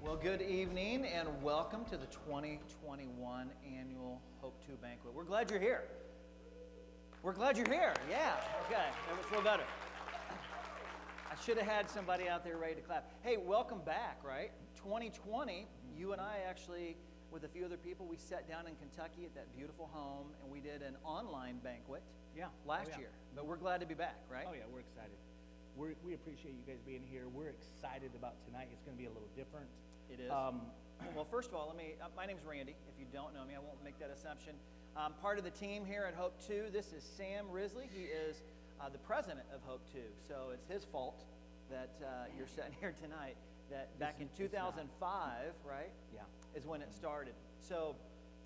Well, good evening and welcome to the 2021 annual HOPE2 Banquet. We're glad you're here. We're glad you're here. Yeah, okay. That would feel better. I should have had somebody out there ready to clap. Hey, welcome back, right? 2020, you and I actually, with a few other people, we sat down in Kentucky at that beautiful home and we did an online banquet last year. But we're glad to be back, right? Oh, yeah, we're excited. We appreciate you guys being here. We're excited about tonight. It's going to be a little different. It is. Well, first of all, my name's Randy. If you don't know me, I won't make that assumption. I'm part of the team here at HOPE2. This is Sam Risley. He is the president of HOPE2. So it's his fault that you're sitting here tonight. That back in 2005, right? Yeah. Is when it started. So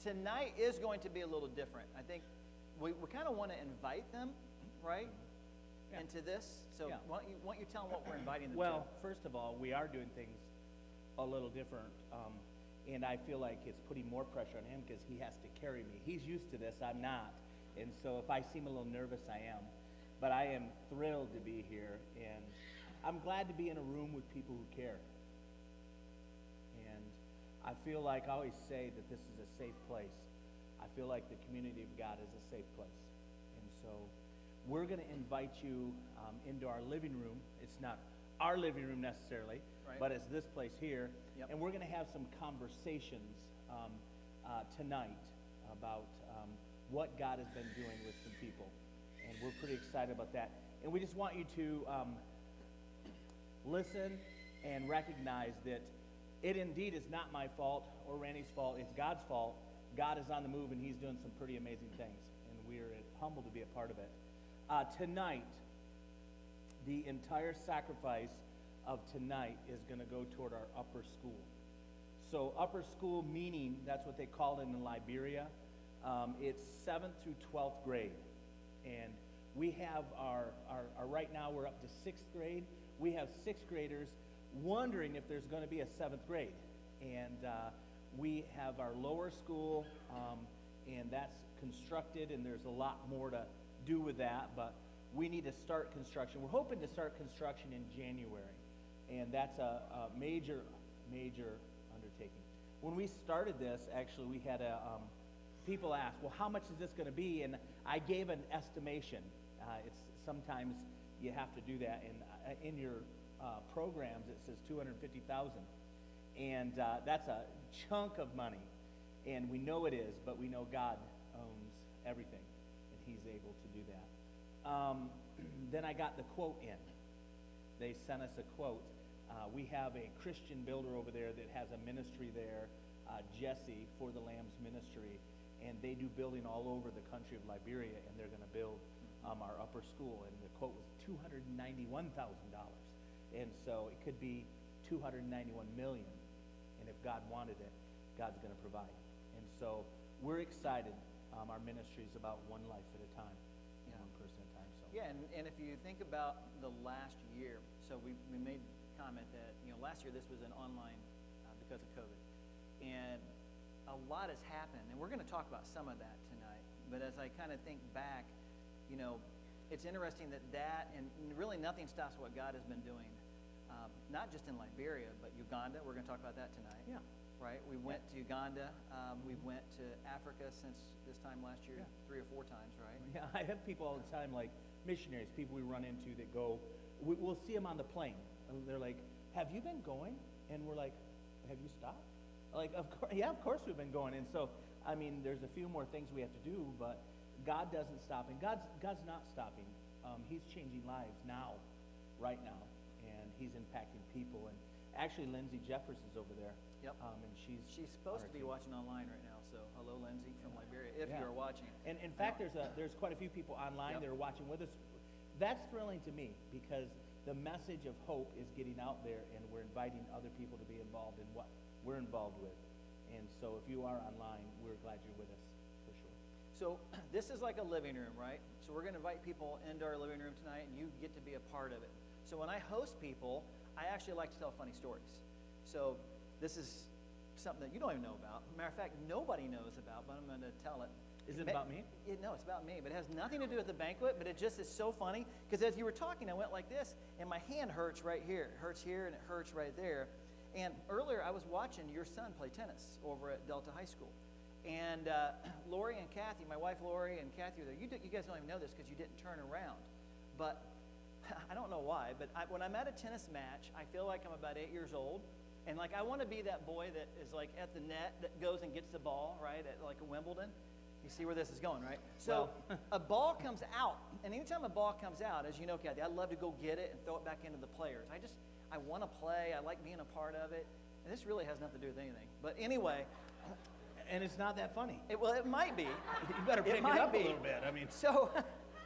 tonight is going to be a little different. I think we kind of want to invite them, right? Yeah. Into this. So why don't you tell them what we're inviting them to? Well, first of all, we are doing things a little different, and I feel like it's putting more pressure on him because he has to carry me. He's used to this, I'm not, and so if I seem a little nervous, I am. But I am thrilled to be here, and I'm glad to be in a room with people who care. And I feel like I always say that this is a safe place. I feel like the community of God is a safe place. And so we're going to invite you into our living room. It's not our living room necessarily, but it's this place here. Yep. And we're going to have some conversations tonight about what God has been doing with some people. And we're pretty excited about that. And we just want you to listen and recognize that it indeed is not my fault or Randy's fault. It's God's fault. God is on the move, and he's doing some pretty amazing things. And we're humbled to be a part of it. Tonight, the entire sacrifice of tonight is going to go toward our upper school. So upper school meaning, that's what they call it in Liberia. It's 7th through 12th grade. And we have our right now we're up to 6th grade. We have 6th graders wondering if there's going to be a 7th grade. And we have our lower school, and that's constructed, and there's a lot more to do with that, but we need to start construction. We're hoping to start construction in January, and that's a major undertaking. When we started this, actually, we had people ask, well, how much is this going to be? And I gave an estimation. It's sometimes you have to do that, and in your programs it says $250,000, and that's a chunk of money, and we know it is, but we know God owns everything, and he's able to do that. Then I got the quote in. They sent us a quote. We have a Christian builder over there that has a ministry there, Jesse, for the Lambs Ministry, and they do building all over the country of Liberia, and they're going to build our upper school, and the quote was $291,000, and so it could be $291 million, and if God wanted it, God's going to provide. And so we're excited. Our ministry is about one life at a time. One person at a time. So. Yeah, and if you think about the last year, so we made comment that last year this was an online because of COVID, and a lot has happened, and we're going to talk about some of that tonight. But as I kind of think back, it's interesting that and really nothing stops what God has been doing, not just in Liberia, but Uganda. We're going to talk about that tonight. Yeah. right? We went to Uganda. We went to Africa since this time last year, Yeah. 3 or 4 times, right? Yeah, I have people all the time, like missionaries, people we run into that go, we'll see them on the plane. And they're like, have you been going? And we're like, have you stopped? Like, of course, yeah, of course we've been going. And so, I mean, there's a few more things we have to do, but God doesn't stop. And God's not stopping. He's changing lives now, right now. And he's impacting people. And actually, Lindsay Jeffers is over there. Yep. And she's supposed to be team. watching online right now. So hello, Lindsay from Liberia, if Yeah. you are watching. And in fact, there's quite a few people online Yep. that are watching with us. That's thrilling to me because the message of hope is getting out there, and we're inviting other people to be involved in what we're involved with. And so if you are online, we're glad you're with us, for sure. So this is like a living room, right? So we're going to invite people into our living room tonight, and you get to be a part of it. So when I host people, I actually like to tell funny stories. So this is something that you don't even know about. Matter of fact, nobody knows about, but I'm going to tell it. Is it about me? No, it's about me, but it has nothing to do with the banquet, but it just is so funny, because as you were talking, I went like this, and my hand hurts right here. It hurts here, and it hurts right there. And earlier, I was watching your son play tennis over at Delta High School. And Lori and Kathy, my wife Lori and Kathy were there. You guys don't even know this because you didn't turn around. But I don't know why, but when I'm at a tennis match, I feel like I'm about 8 years old. And like I want to be that boy that is like at the net that goes and gets the ball, right, at like a Wimbledon. You see where this is going, right? So a ball comes out, and anytime a ball comes out, as you know, Kathy, I love to go get it and throw it back into the players. I want to play. I like being a part of it. And this really has nothing to do with anything. But anyway. And it's not that funny. It might be. You better pick it up a little bit. I mean. So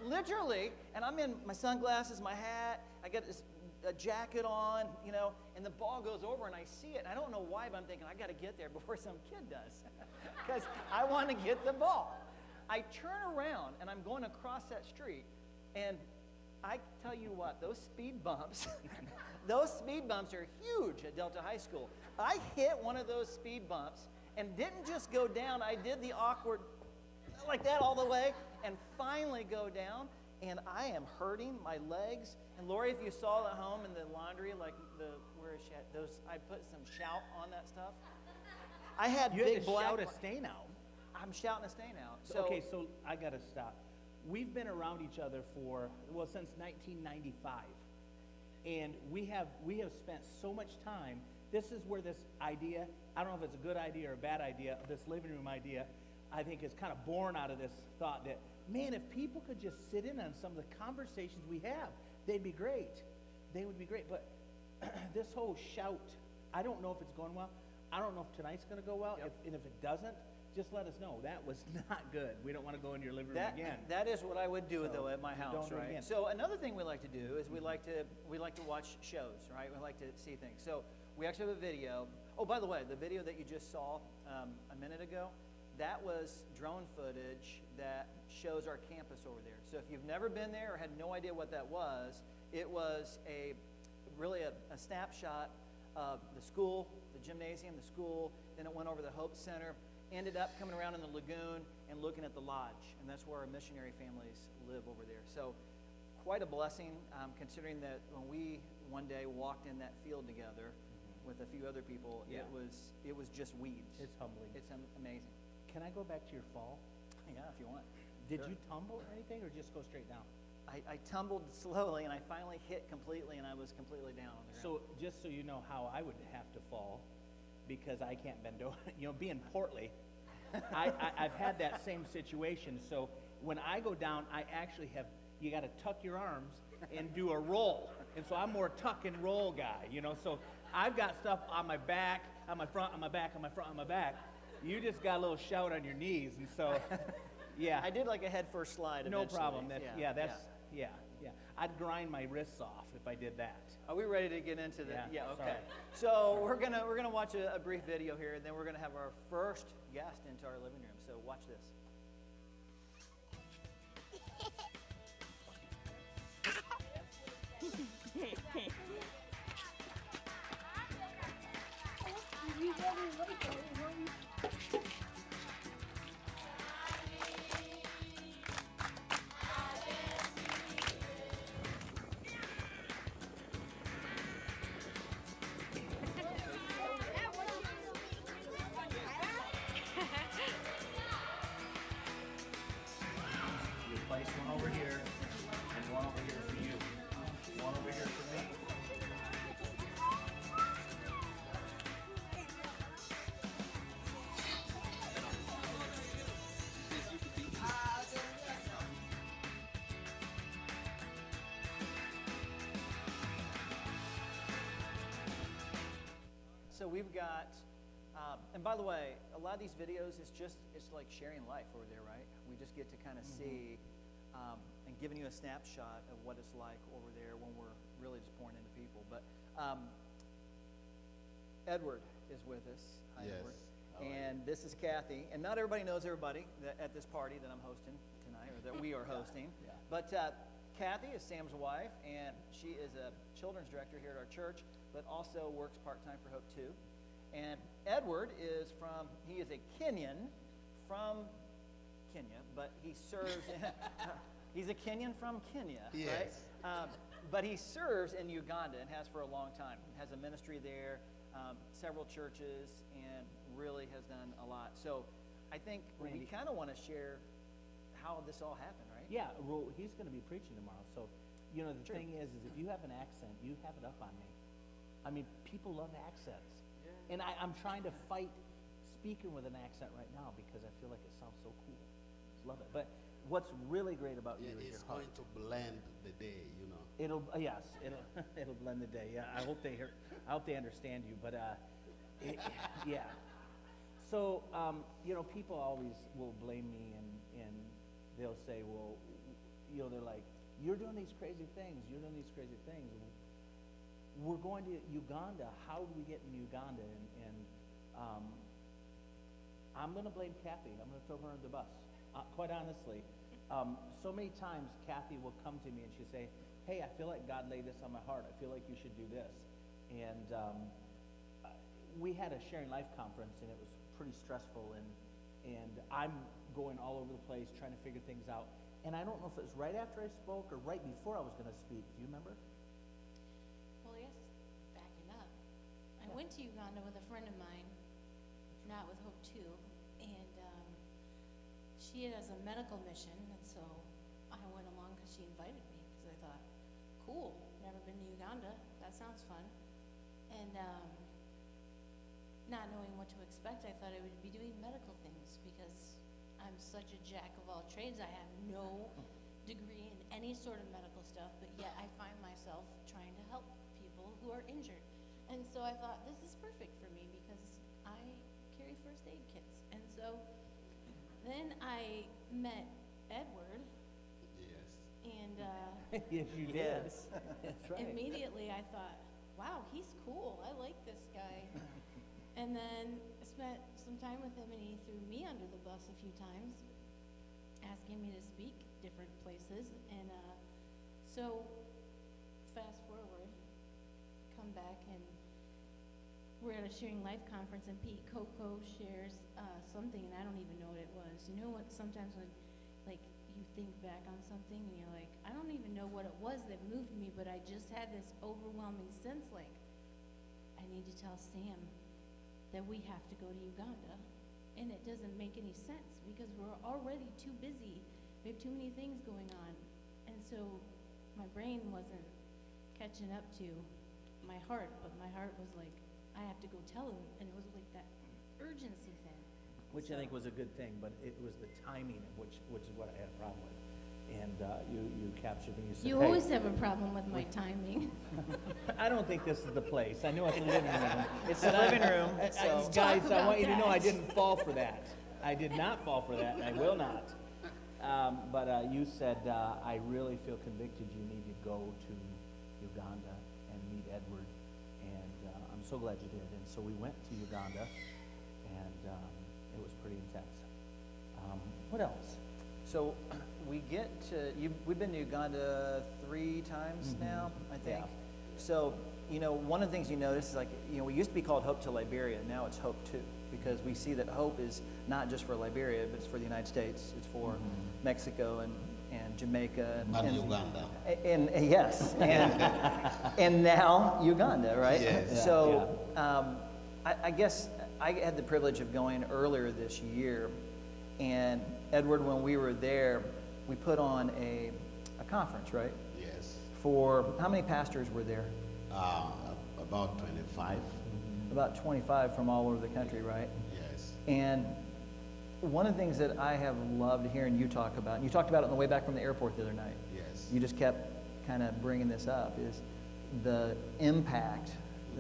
literally, and I'm in my sunglasses, my hat, I got this a jacket on, and the ball goes over and I see it. And I don't know why, but I'm thinking, I got to get there before some kid does. Because I want to get the ball. I turn around and I'm going across that street, and I tell you what, those speed bumps, those speed bumps are huge at Delta High School. I hit one of those speed bumps and didn't just go down, I did the awkward, like that all the way, and finally go down, and I am hurting my legs. And Lori, if you saw at home in the laundry, like where is she at? I put some shout on that stuff. I had you big had to black. shout a stain out. I'm shouting a stain out. Okay, so I got to stop. We've been around each other since 1995. And we have spent so much time. This is where this idea, I don't know if it's a good idea or a bad idea, this living room idea, I think is kind of born out of this thought that, man, if people could just sit in on some of the conversations we have, they'd be great. They would be great. But this whole shout, I don't know if it's going well. I don't know if tonight's going to go well. Yep. And if it doesn't, just let us know. That was not good. We don't want to go into your living room again. That is what I would do, though, at my house, don't do it right? again. So another thing we like to do is we like to watch shows, right? We like to see things. So we actually have a video. Oh, by the way, the video that you just saw a minute ago, that was drone footage that shows our campus over there. So if you've never been there or had no idea what that was, it was really a snapshot of the school, the gymnasium, the school. Then it went over the Hope Center, ended up coming around in the lagoon and looking at the lodge. And that's where our missionary families live over there. So quite a blessing, considering that when we one day walked in that field together with a few other people, Yeah. it was just weeds. It's humbling. It's amazing. Can I go back to your fall? Yeah, if you want. Did Sure. you tumble or anything, or just go straight down? I tumbled slowly, and I finally hit completely, and I was completely down on the ground. So just so you know how I would have to fall, because I can't bend over. Being portly, I've had that same situation. So when I go down, I actually you got to tuck your arms and do a roll. And so I'm more tuck and roll guy, So I've got stuff on my back, on my front, on my back, on my front, on my back. You just got a little shout on your knees, and so, yeah. I did like a head first slide. No eventually. problem. Yeah. I'd grind my wrists off if I did that. Are we ready to get into the? Yeah, Okay. sorry. So we're gonna watch a brief video here, and then we're gonna have our first guest into our living room. So watch this. we've got, and by the way, a lot of these videos, it's like sharing life over there, right? We just get to kind of see and giving you a snapshot of what it's like over there when we're really just pouring into people. But Edward is with us. Hi, Yes. Edward. How are you? And this is Kathy. And not everybody knows everybody at this party that I'm hosting tonight, or that we are hosting. Yeah. But Kathy is Sam's wife, and she is a children's director here at our church, but also works part-time for HOPE2. And Edward is he is a Kenyan from Kenya, but he serves, he's a Kenyan from Kenya, right? Yes. But he serves in Uganda and has for a long time. Has a ministry there, several churches, and really has done a lot. So I think we Randy. kind of want to share how this all happened, right? Yeah, well, he's going to be preaching tomorrow. So, the True. thing is if you have an accent, you have it up on me. I mean, people love accents. And I'm trying to fight speaking with an accent right now because I feel like it sounds so cool. Just love it. But what's really great about you is It's your heart. going to blend the day, you know. It'll yes, it'll blend the day. Yeah, I hope they understand you. But yeah. So people always will blame me and they'll say, well, they're like, you're doing these crazy things. You're doing these crazy things. We're going to Uganda. How do we get in Uganda? And I'm going to blame Kathy. I'm going to throw her under the bus. Quite honestly, so many times Kathy will come to me and she'll say, hey, I feel like God laid this on my heart. I feel like you should do this. And we had a Sharing Life conference, and it was pretty stressful. And I'm going all over the place trying to figure things out. And I don't know if it was right after I spoke or right before I was going to speak. Do you remember? Well, I guess backing up, I went to Uganda with a friend of mine, not with HOPE2, and she has a medical mission, and so I went along because she invited me, because I thought, cool, never been to Uganda, that sounds fun. And not knowing what to expect, I thought I would be doing medical things, because I'm such a jack of all trades. I have no degree in any sort of medical stuff, but yet I find myself trying to help people who are injured. And so I thought, this is perfect for me because I carry first aid kits. And so then I met Edward, Yes. and Yes, you did. Yes. That's right. immediately I thought, wow, he's cool. I like this guy. And then I spent some time with him, and he threw me under the bus a few times, asking me to speak different places. And so fast forward, come back, and we're at a Sharing Life conference, and Pete Coco shares something, and I don't even know what it was. You know what, sometimes when, like, you think back on something, and you're like, I don't even know what it was that moved me, but I just had this overwhelming sense, like, I need to tell Sam that we have to go to Uganda. And it doesn't make any sense, because we're already too busy. We have too many things going on. And so my brain wasn't catching up to my heart, but my heart was like, I have to go tell him. And it was like that urgency thing. Which I think was a good thing, but it was the timing, which is what I had a problem with. And you captured me. You said, You hey, always have a problem with my timing. I don't think this is the place. I know it's a living room. It's the living room. So Guys, talk I want you to about know I that. didn't fall for that. I did not fall for that, and I will not. But you said, I really feel convicted you need to go to Uganda and meet Edward. And I'm so glad you did. And so we went to Uganda, and it was pretty intense. What else? So we get to, we've been to Uganda 3 times now, I think. Yeah. So, one of the things you notice is, like, we used to be called Hope to Liberia. Now it's HOPE2, because we see that hope is not just for Liberia, but it's for the United States. It's for Mexico and Jamaica. And Uganda. And yes, and now Uganda, right? Yes. Yeah, So I guess I had the privilege of going earlier this year, and Edward, when we were there, we put on a conference, right? Yes. For how many pastors were there? About 25. About 25 from all over the country, right? Yes. And one of the things that I have loved hearing you talk about, and you talked about it on the way back from the airport the other night. Yes. You just kept kind of bringing this up, is the impact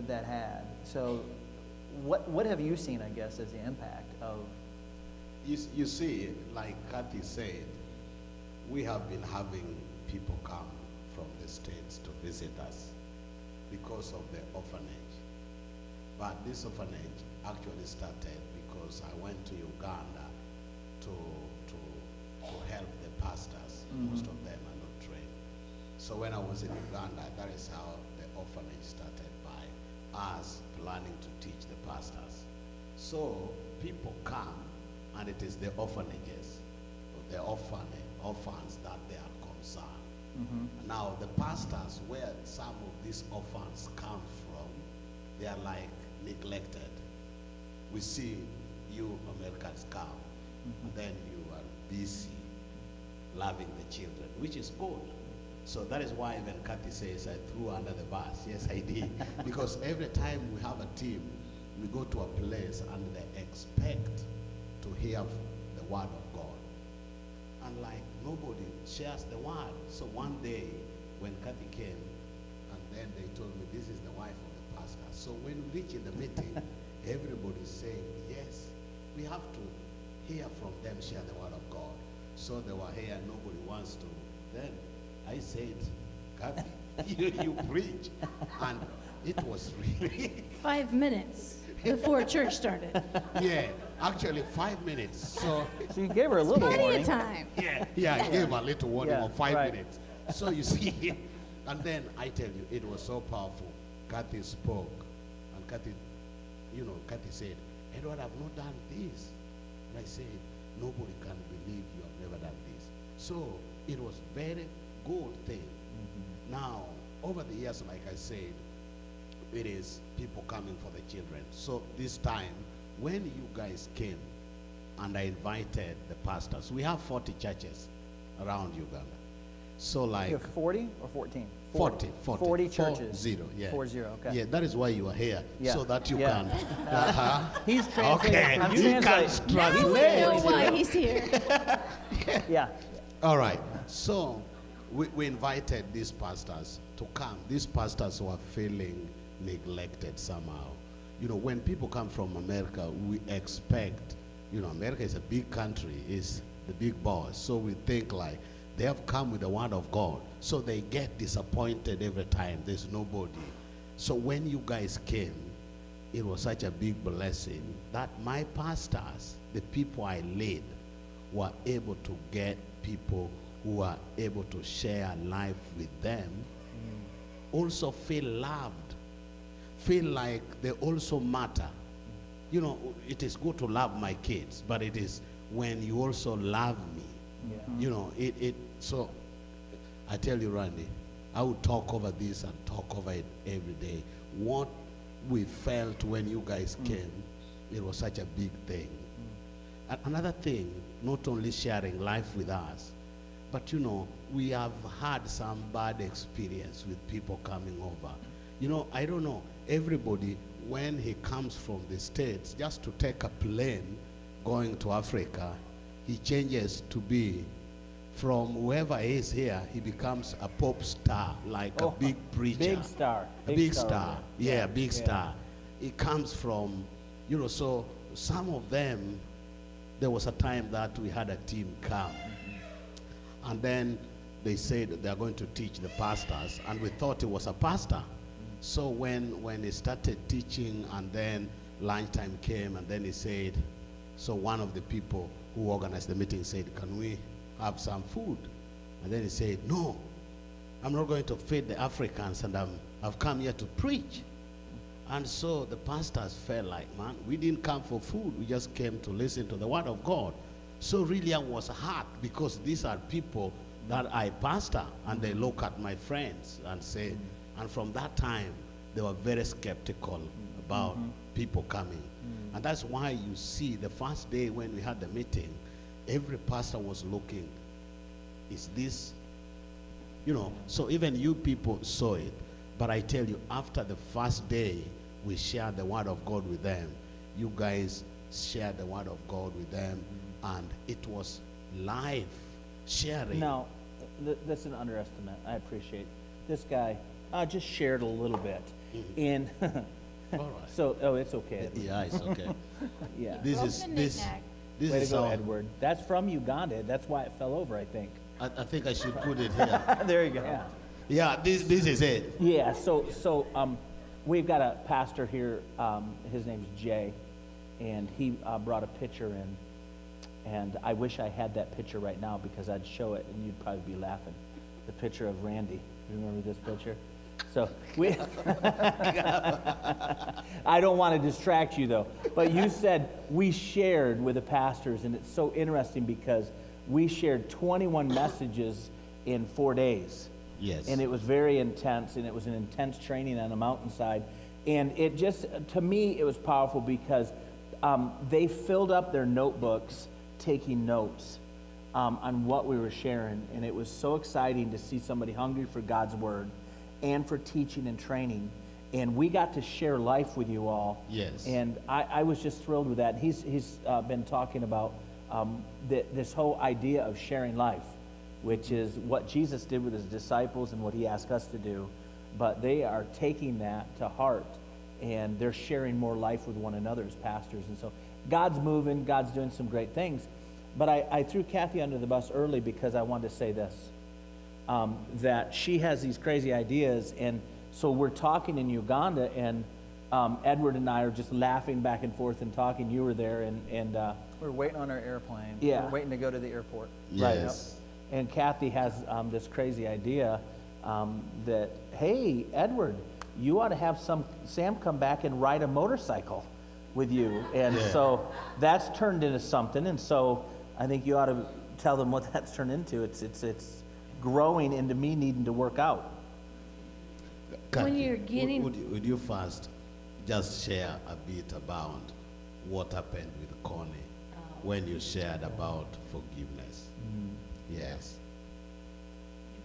that had. So what have you seen, I guess, as the impact of? You see, like Kathy said, we have been having people come from the States to visit us because of the orphanage. But this orphanage actually started because I went to Uganda to help the pastors. Most of them are not trained. So when I was in Uganda, that is how the orphanage started, by us planning to teach the pastors. So people come, and it is the orphanages, the orphans that they are concerned. Now the pastors, where some of these orphans come from, they are like neglected. We see you Americans come, and then you are busy loving the children, which is good. So that is why even Kathy says I threw under the bus. Yes, I did. Because every time we have a team, we go to a place and they expect to hear the word of God. And like nobody shares the word. So one day when Kathy came, and then they told me, this is the wife of the pastor. So when we reach in the meeting, everybody's saying, yes, we have to hear from them, share the word of God. So they were here, nobody wants to. Then I said, Kathy, you preach. And it was really 5 minutes before church started. yeah, actually 5 minutes. So So you gave her a little Plenty warning. of time. yeah, I gave a little warning Yeah, of 5 right. minutes. So you see, and then I tell you, it was so powerful. Kathy spoke, and Kathy said, Edward, I've not done this. And I said, nobody can believe you have never done this. So it was very good thing. Now, over the years, like I said, it is people coming for the children. So this time, when you guys came, and I invited the pastors, we have 40 churches around Uganda. So like You have 40 or 14? 40 40 churches. 40, yeah. 40, okay. Yeah, that is why you are here, Yeah, so that you yeah. can. Uh-huh. He's translating. Okay, I'm you can translating. Now we translate. know why he's here. Yeah. All right. So we invited these pastors to come. These pastors were feeling neglected somehow. You know, when people come from America, we expect, America is a big country, is the big boss. So we think like they have come with the word of God. So they get disappointed every time. There's nobody. So when you guys came, it was such a big blessing that my pastors, the people I led, were able to get people who are able to share life with them, also feel loved, feel like they also matter. It is good to love my kids, but it is when you also love me. So I tell you, Randy, I would talk over this and talk over it every day. What we felt when you guys came, it was such a big thing. And another thing, not only sharing life with us, but we have had some bad experience with people coming over. I don't know, everybody, when he comes from the States, just to take a plane going to Africa, he changes to be, from whoever is here, he becomes a pop star, like a big preacher. Big star. A big star. over there. Yeah, big star. It comes from, so some of them, there was a time that we had a team come. And then they said they are going to teach the pastors, and we thought it was a pastor. So when he started teaching, and then lunchtime came, and then he said, so one of the people who organized the meeting said, can we have some food? And then he said, no, I'm not going to feed the Africans, and I've come here to preach. And so the pastors felt like, man, we didn't come for food. We just came to listen to the word of God. So really I was hurt, because these are people that I pastor, and they look at my friends and say, and from that time, they were very skeptical about people coming. And that's why you see the first day when we had the meeting, every pastor was looking, is this, so even you people saw it. But I tell you, after the first day, we shared the word of God with them. You guys shared the word of God with them, and it was live sharing. Now, that's an underestimate. I appreciate this guy. Just shared a little bit. In All right. So, oh, it's okay, Edward. Yeah, it's okay. Yeah. This Broke is the this. knick-knack. This Way to is go, how Edward. That's from Uganda. That's why it fell over, I think. I think I should put it here. There you go. Yeah. Yeah, this is it. Yeah, so we've got a pastor here, his name's Jay, and he brought a picture in, and I wish I had that picture right now because I'd show it and you'd probably be laughing. The picture of Randy. You remember this picture? So we, I don't want to distract you though, but you said we shared with the pastors, and it's so interesting because we shared 21 messages in 4 days. Yes. And it was very intense, and it was an intense training on a mountainside. And it just, to me, it was powerful because they filled up their notebooks taking notes on what we were sharing. And it was so exciting to see somebody hungry for God's word and for teaching and training. And we got to share life with you all. Yes. And I was just thrilled with that. He's been talking about this whole idea of sharing life, which is what Jesus did with his disciples and what he asked us to do. But they are taking that to heart, and they're sharing more life with one another as pastors. And so God's moving, God's doing some great things. But I threw Kathy under the bus early because I wanted to say this, that she has these crazy ideas. And so we're talking in Uganda, and Edward and I are just laughing back and forth and talking. You were there, and We're waiting on our airplane. Yeah. We're waiting to go to the airport. Yes. and Kathy has this crazy idea that, hey, Edward, you ought to have Sam come back and ride a motorcycle with you. And Yeah. so that's turned into something. And so I think you ought to tell them what that's turned into. It's growing into me needing to work out. When Kathy, you're getting- would you first just share a bit about what happened with Connie when you shared about forgiveness? Yes,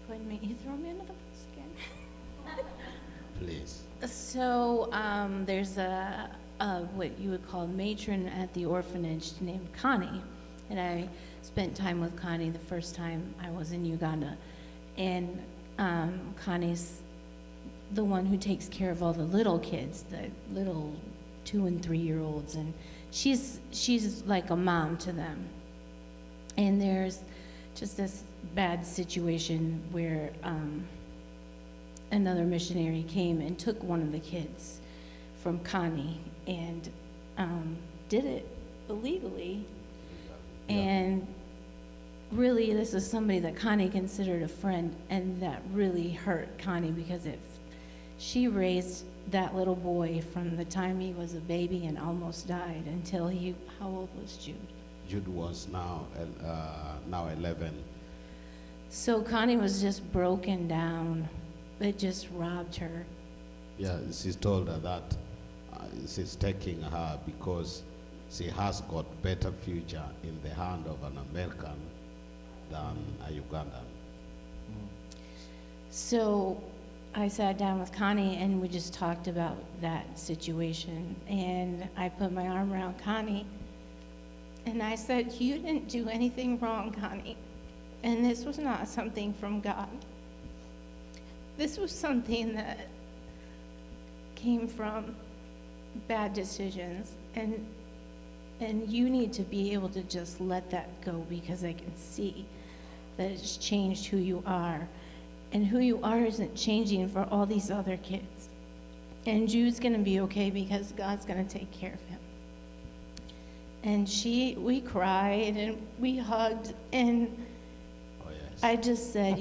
You throw me under the bus again. please. So there's a what you would call matron at the orphanage named Connie, and I spent time with Connie the first time I was in Uganda, and Connie's the one who takes care of all the little kids, the little 2 and 3 year olds, and she's like a mom to them. And there's just this bad situation where another missionary came and took one of the kids from Connie and did it illegally. And really, this is somebody that Connie considered a friend, and that really hurt Connie because she raised that little boy from the time he was a baby and almost died until how old was Jude? Jude was now 11. So Connie was just broken down. It just robbed her. Yeah, she's told her that she's taking her because she has got better future in the hand of an American than a Ugandan. So I sat down with Connie and we just talked about that situation. And I put my arm around Connie and I said, "You didn't do anything wrong, Connie. And this was not something from God. This was something that came from bad decisions. And you need to be able to just let that go, because I can see that it's changed who you are. And who you are isn't changing for all these other kids. And Jude's going to be okay because God's going to take care of him." And we cried and we hugged, and Oh, yes. I just said,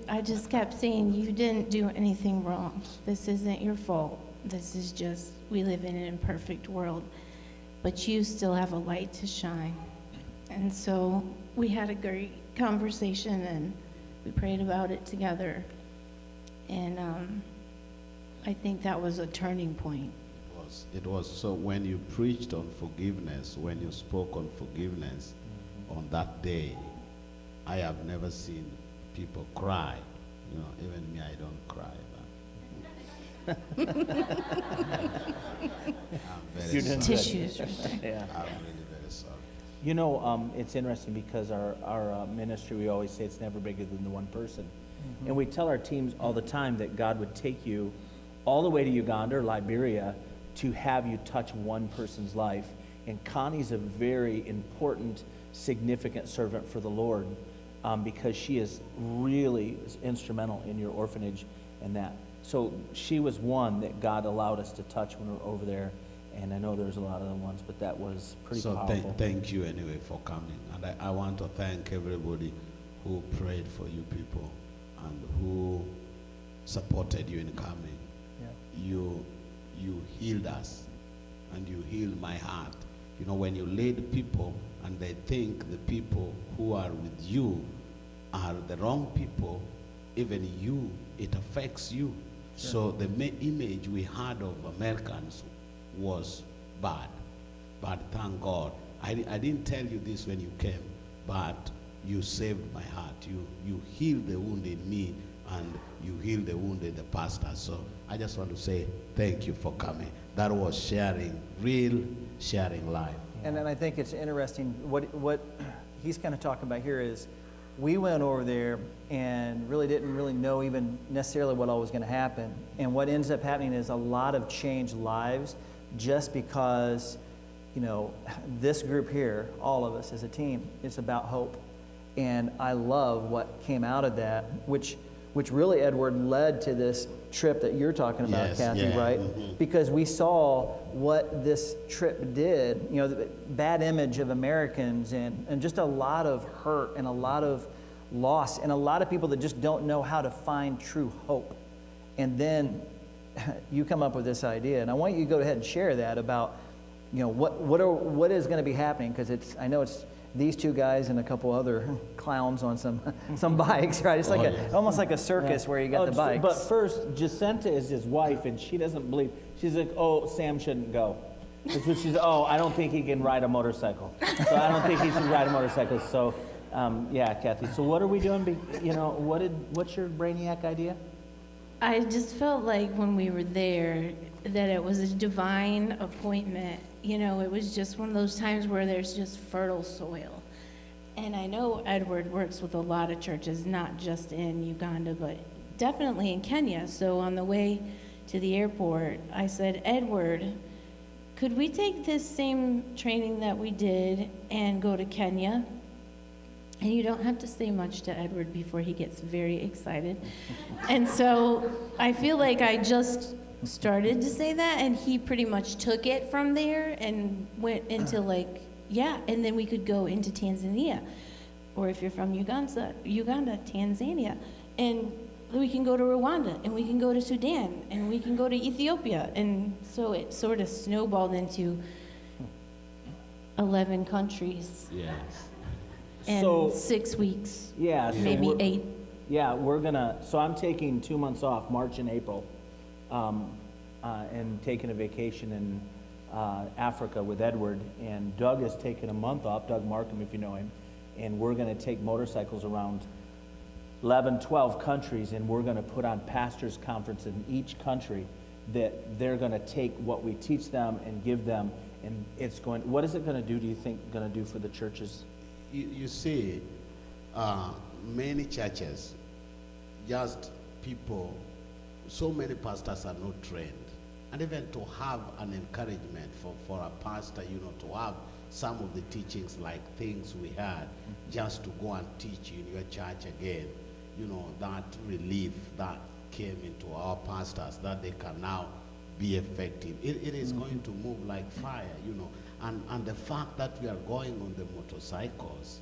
I just kept saying, "You didn't do anything wrong. This isn't your fault. This is just, we live in an imperfect world, but you still have a light to shine." And so we had a great conversation and we prayed about it together. And I think that was a turning point. It was. So when you preached on forgiveness, when you spoke on forgiveness on that day, I have never seen people cry. You know, even me, I don't cry. I'm very You didn't. sorry. Tissues right there. Yeah. I'm really very sorry. You know, it's interesting because our ministry, we always say it's never bigger than the one person. Mm-hmm. And we tell our teams all the time that God would take you all the way to Uganda or Liberia to have you touch one person's life. And Connie's a very important, significant servant for the Lord, because she is really instrumental in your orphanage and that. So she was one that God allowed us to touch when we were over there. And I know there's a lot of other ones, but that was pretty powerful. Thank you anyway for coming. And I want to thank everybody who prayed for you people and who supported you in coming. Yeah. You healed us and you healed my heart. You know, when you lead people and they think the people who are with you are the wrong people, even you, it affects you. Sure. So the image we had of Americans was bad. But thank God. I didn't tell you this when you came, but you saved my heart. You healed the wound in me, and you healed the wound in the pastor. So I just want to say thank you for coming. That was sharing, real sharing life. And then I think it's interesting, what he's kind of talking about here is, we went over there and really didn't really know even necessarily what all was going to happen. And what ends up happening is a lot of changed lives, just because, you know, this group here, all of us as a team, it's about hope. And I love what came out of that, which really, Edward, led to this trip that you're talking about, yes, Kathy, yeah, right? Mm-hmm. Because we saw what this trip did, you know, the bad image of Americans, and just a lot of hurt and a lot of loss, and a lot of people that just don't know how to find true hope. And then you come up with this idea, and I want you to go ahead and share that about, you know, what is going to be happening, because I know it's these two guys and a couple other clowns on some bikes, right? It's like almost like a circus where you got the bikes. But first, Jacinta is his wife, and she doesn't believe. She's like, oh, Sam shouldn't go. That's what she's. Oh, I don't think he can ride a motorcycle. So I don't think he should ride a motorcycle. So, yeah, Kathy. So what are we doing? You know, what's your brainiac idea? I just felt like when we were there that it was a divine appointment. You know, it was just one of those times where there's just fertile soil. And I know Edward works with a lot of churches, not just in Uganda, but definitely in Kenya. So on the way to the airport, I said, Edward, could we take this same training that we did and go to Kenya? And you don't have to say much to Edward before he gets very excited. And so I feel like I just started to say that, and he pretty much took it from there and went into like, yeah, and then we could go into Tanzania, or if you're from Uganda, Tanzania, and we can go to Rwanda, and we can go to Sudan, and we can go to Ethiopia. And so it sort of snowballed into 11 countries. Yes. And So- 6 weeks, Yeah. So maybe we're- 8. Yeah, so I'm taking 2 months off, March and April, and taking a vacation in Africa with Edward. And Doug has taken a month off, Doug Markham, if you know him. And we're going to take motorcycles around 11, 12 countries, and we're going to put on pastors' conference in each country that they're going to take what we teach them and give them. And what is it going to do you think, going to do for the churches? You see, many churches, just people, so many pastors are not trained. And even to have an encouragement for a pastor, you know, to have some of the teachings like things we had, just to go and teach in your church again, you know, that relief that came into our pastors, that they can now be effective. It is going to move like fire, you know. And the fact that we are going on the motorcycles,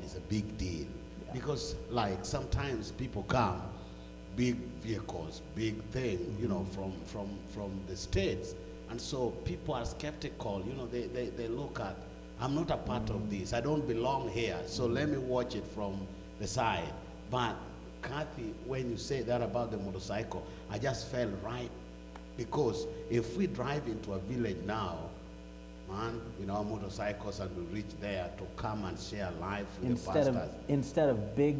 is a big deal. Yeah. Because like sometimes people come, big vehicles, big thing, you know, from the States. And so people are skeptical, you know, they look at, I'm not a part of this, I don't belong here, so let me watch it from the side. But Kathy, when you say that about the motorcycle, I just felt right. Because if we drive into a village now, man, with our motorcycles, and we reach there to come and share life with the pastors. Instead of big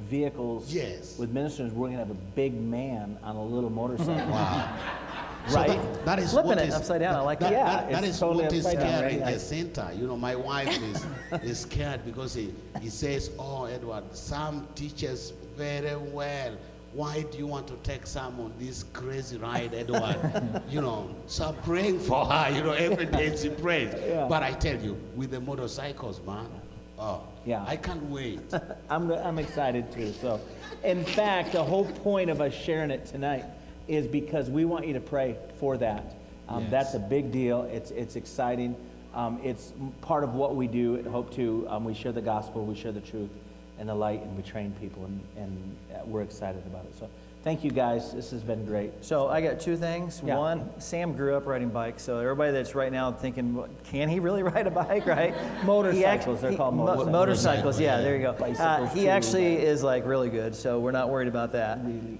vehicles yes. with ministers, we're going to have a big man on a little motorcycle. Wow. Right? So that is Flipping what it is, upside down, I like that. Yeah, that it's is totally what is upside down, scaring right? Jacinta. You know, my wife is scared because he says, oh, Edward, some teaches very well. why do you want to take Sam on this crazy ride, Edward? So I'm praying for her, every day she prays. Yeah. But I tell you, with the motorcycles, man, Yeah. I can't wait. I'm excited too. So, in fact, the whole point of us sharing it tonight is because we want you to pray for that. Yes. That's a big deal. It's exciting. It's part of what we do at HOPE2. We share the gospel, we share the truth and the light, and we train people, and we're excited about it. So, thank you guys. This has been great. So I got two things. Yeah. One, Sam grew up riding bikes. So everybody that's right now thinking, well, can he really ride a bike, right? Motorcycles, they're called motorcycles. Motorcycles, yeah, there you go. Bicycles He too, actually is like really good, so we're not worried about that. Really,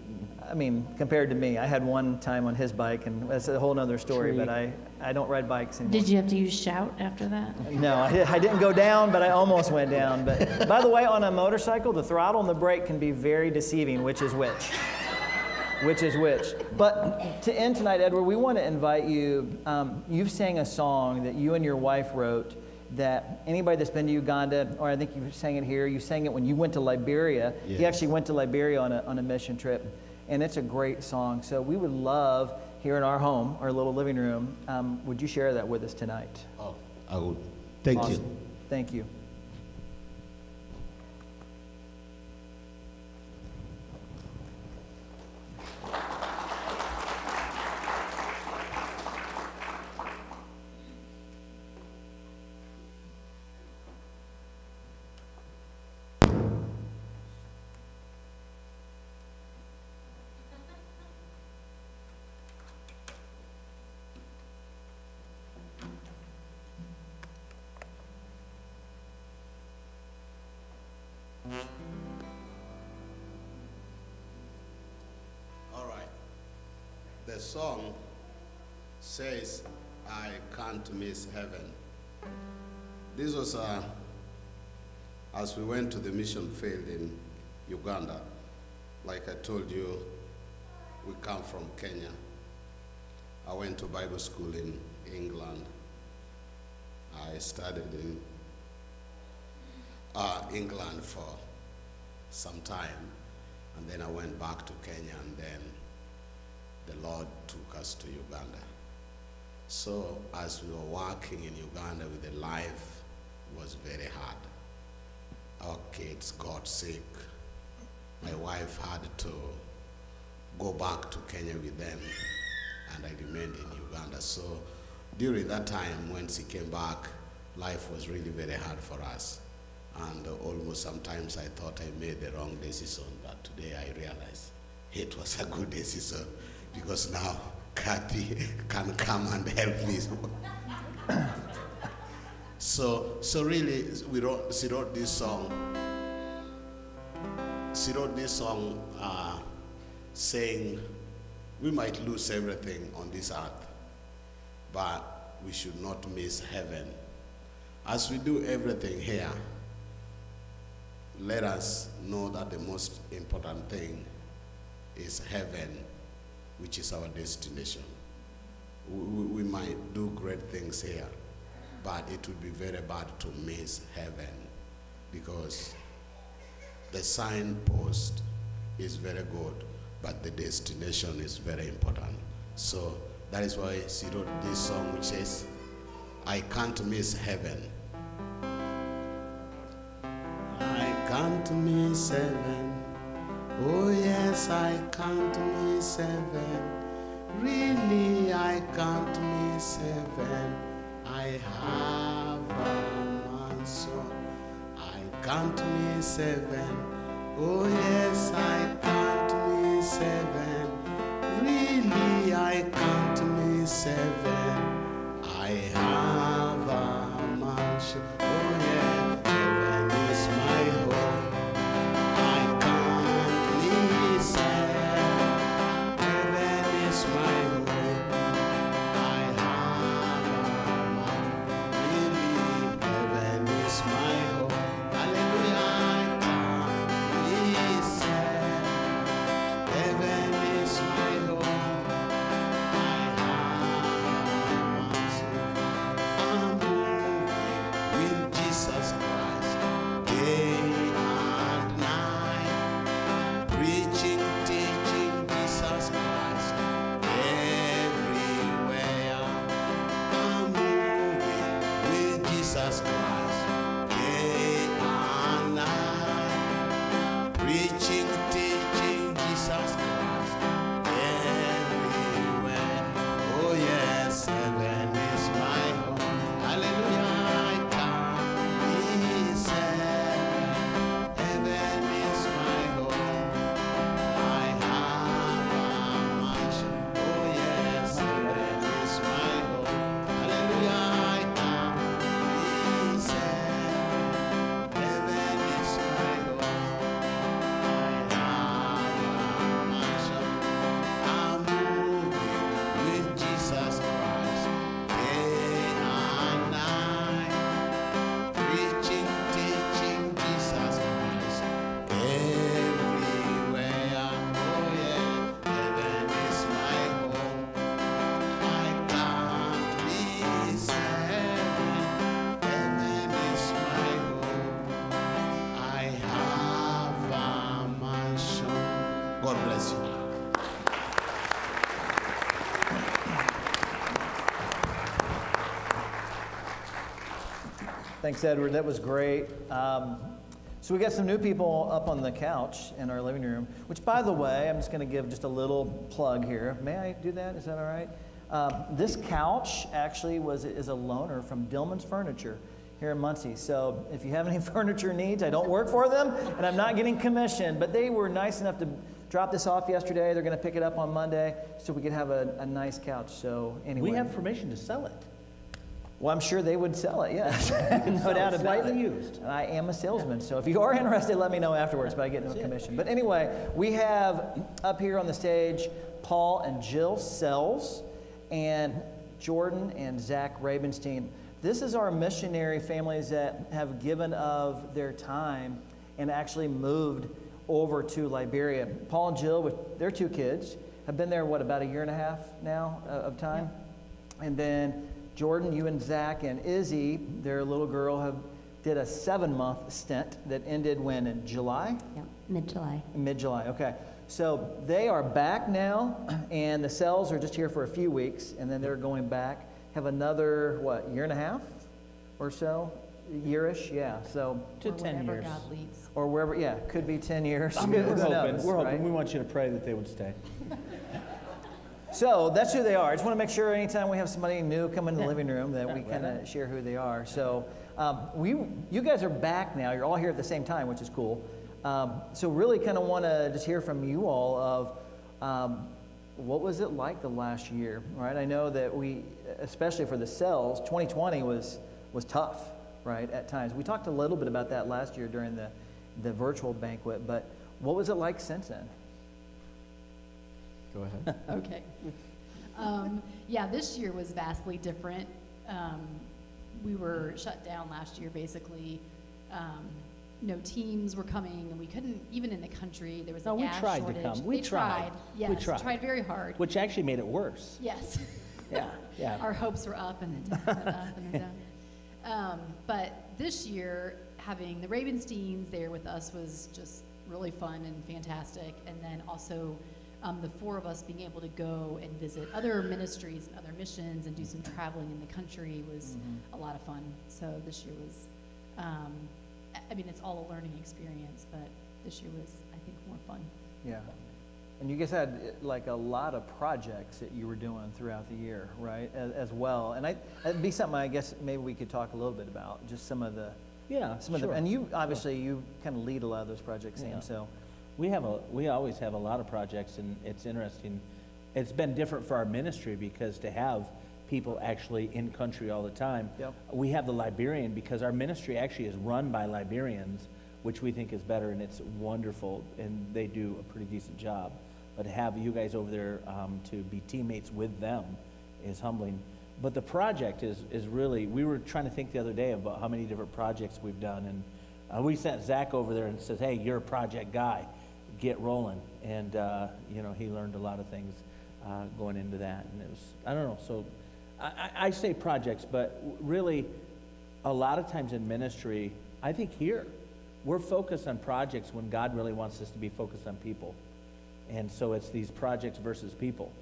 I mean, compared to me, I had one time on his bike, and that's a whole nother story, Tree. but I don't ride bikes anymore. Did you have to use shout after that? No, I didn't go down, but I almost went down. But by the way, on a motorcycle, the throttle and the brake can be very deceiving, which is which. Which is which. But to end tonight, Edward, we want to invite you. You've sang a song that you and your wife wrote that anybody that's been to Uganda, or I think you sang it here, you sang it when you went to Liberia. Yes. You actually went to Liberia on a mission trip, and it's a great song. So we would love, here in our home, our little living room, would you share that with us tonight? Oh, I would. Thank you. Awesome. Thank you. All right. The song says, I can't miss heaven. This was as we went to the mission field in Uganda. Like I told you, we come from Kenya. I went to Bible school in England. I studied in England for some time, and then I went back to Kenya, and then the Lord took us to Uganda. So as we were working in Uganda with the life was very hard. Our kids got sick. My wife had to go back to Kenya with them, and I remained in Uganda. So during that time when she came back, life was really very hard for us. And almost sometimes I thought I made the wrong decision, but today I realize it was a good decision, because now Kathy can come and help me. So really, she wrote this song. She wrote this song saying, we might lose everything on this earth, but we should not miss heaven. As we do everything here, let us know that the most important thing is heaven, which is our destination. We might do great things here, but it would be very bad to miss heaven, because the signpost is very good, but the destination is very important. So that is why she wrote this song, which says, I can't miss heaven. I can't miss heaven. Oh yes, I can't miss heaven. Really, I can't miss heaven. I have a mansion. I can't miss heaven. Oh yes, I can't miss heaven. Really, I can't miss heaven. I have a mansion. Oh yeah, heaven is my home. I can't miss heaven. Heaven is my home. I have a mansion. Really, heaven is my home. Hallelujah, I can't miss heaven. Heaven is my home. I have a mansion. I'm moving with Jesus Christ day and night, preaching till heaven is my home. Hallelujah, I can be saved. Heaven is my home. I have a mansion. Oh yes, heaven is my home. Hallelujah, I can be saved. Heaven is my home. I have a mansion. I'm moving with Jesus Christ day and night, preaching, teaching Jesus Christ everywhere. Oh yeah, heaven is my home. I can't miss heaven. Heaven is my home. I have a mansion. God bless you. Thanks, Edward. That was great. So we got some new people up on the couch in our living room, which, by the way, I'm just going to give just a little plug here. May I do that? Is that all right? This couch actually is a loaner from Dillman's Furniture here in Muncie. So if you have any furniture needs, I don't work for them, and I'm not getting commission, but they were nice enough to drop this off yesterday. They're going to pick it up on Monday so we could have a nice couch. So anyway. We have permission to sell it. Well, I'm sure they would sell it, yes. No doubt about Slightly it. used. And I am a salesman, so if you are interested, let me know afterwards, but I get no commission. But anyway, we have up here on the stage Paul and Jill Sells and Jordan and Zach Rabenstein. This is our missionary families that have given of their time and actually moved over to Liberia. Paul and Jill, with their 2 kids, have been there, about a year and a half now of time? Yeah. And then Jordan, you and Zach and Izzy, their little girl, did a 7-month stint that ended when, in July? Yeah, mid-July. Mid-July, okay. So they are back now, and the cells are just here for a few weeks, and then they're going back. Have another, year and a half or so? Yearish, yeah. So To 10 wherever years. God leads. or wherever, yeah, could be 10 years. We're Who hoping. knows, We're hoping. right? We want you to pray that they would stay. So that's who they are. I just want to make sure anytime we have somebody new come into the living room that we kind of share who they are. So you guys are back now. You're all here at the same time, which is cool. So really kind of want to just hear from you all of what was it like the last year, right? I know that we, especially for the cells, 2020 was tough, right, at times. We talked a little bit about that last year during the virtual banquet, but what was it like since then? Go ahead. Okay. Yeah, this year was vastly different. We were shut down last year, basically. No teams were coming, and we couldn't, even in the country, there was a No, we gas tried to shortage. come. We They tried. Yes, We tried. very hard. Which actually made it worse. Yes. Yeah, yeah. Our hopes were up and then down and up and then down. But this year, having the Rabensteins there with us was just really fun and fantastic. And then also the 4 of us being able to go and visit other ministries and other missions and do some traveling in the country was a lot of fun. So this year was, I mean, it's all a learning experience, but this year was, I think, more fun. Yeah. And you guys had like a lot of projects that you were doing throughout the year, right, as well. And that'd be something I guess maybe we could talk a little bit about, just some of the, Sure. and you, obviously, you kind of lead a lot of those projects, Sam, Yeah. so. We always have a lot of projects, and it's interesting. It's been different for our ministry because to have people actually in country all the time. Yep. We have the Liberian because our ministry actually is run by Liberians, which we think is better, and it's wonderful, and they do a pretty decent job. But to have you guys over there to be teammates with them is humbling. But the project is really, we were trying to think the other day about how many different projects we've done, and we sent Zach over there and says, hey, you're a project guy, get rolling. And, he learned a lot of things going into that. And it was, I don't know, so I say projects, but really a lot of times in ministry, I think here, we're focused on projects when God really wants us to be focused on people. And so it's these projects versus people.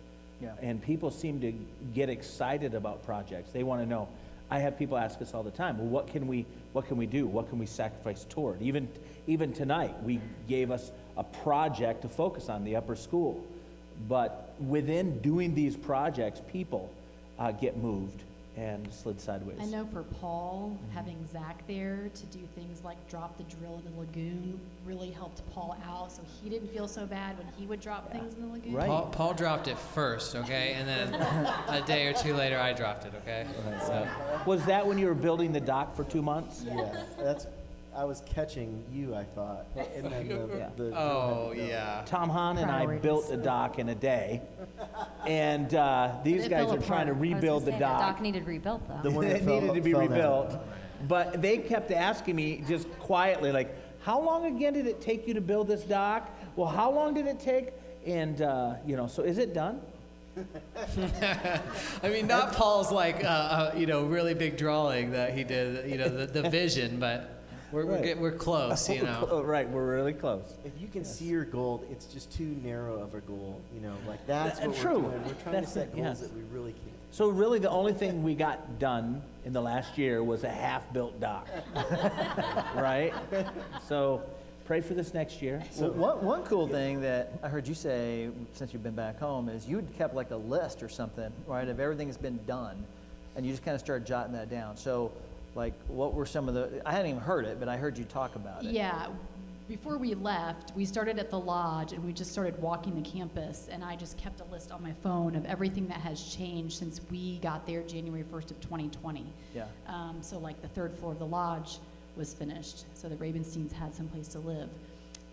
Yeah. And people seem to get excited about projects. They want to know. I have people ask us all the time, well, what can we do? What can we sacrifice toward? Even tonight, we gave us a project to focus on, the upper school. But within doing these projects, people get moved and slid sideways. I know for Paul, having Zach there to do things like drop the drill in the lagoon really helped Paul out, so he didn't feel so bad when he would drop things in the lagoon. Right. Paul dropped it first, okay, and then a day or two later I dropped it, okay. So Was that when you were building the dock for 2 months? Yeah, I was catching you, I thought, and then the oh yeah. Tom Hahn and I Priorities. built a dock in a day, and these It guys fell are trying to apart. rebuild the dock. dock needed rebuilt, though. The one that It needed to be fell down. rebuilt, but they kept asking me just quietly, like, how long again did it take you to build this dock? Well, how long did it take? And, so is it done? I mean, not Paul's like, really big drawing that he did, the vision, but Right. we're close, Right, we're really close. If you can see your goal, it's just too narrow of a goal, like that's what True. we're doing. We're trying That's to set it, goals yes. that we really can't. So really, the only thing we got done in the last year was a half-built dock, right? So pray for this next year. Well, one cool thing that I heard you say since you've been back home is you'd kept like a list or something, right, of everything that's been done, and you just kind of started jotting that down. So, like, what were some of the? I hadn't even heard it, but I heard you talk about it. Yeah, before we left, we started at the lodge and we just started walking the campus, and I just kept a list on my phone of everything that has changed since we got there January 1st of 2020. Yeah. So like the third floor of the lodge was finished, so the Ravensteins had some place to live.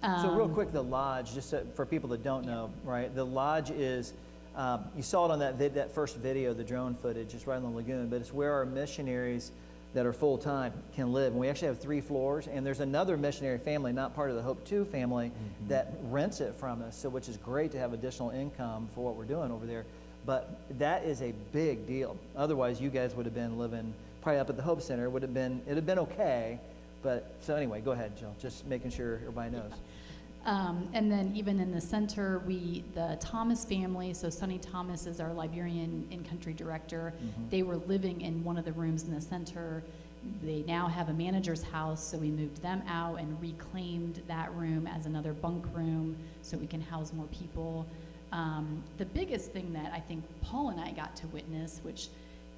So real quick, the lodge, just for people that don't know, right? The lodge is, you saw it on that first video, the drone footage, it's right on the lagoon, but it's where our missionaries that are full-time can live. And we actually have 3 floors, and there's another missionary family, not part of the HOPE2 family, that rents it from us, so which is great to have additional income for what we're doing over there. But that is a big deal. Otherwise, you guys would have been living probably up at the Hope Center. It'd have been okay. But so anyway, go ahead, Jill. Just making sure everybody knows. And then even in the center, the Thomas family, so Sonny Thomas is our Liberian in-country director. They were living in one of the rooms in the center. They now have a manager's house, so we moved them out and reclaimed that room as another bunk room so we can house more people. The biggest thing that I think Paul and I got to witness, which,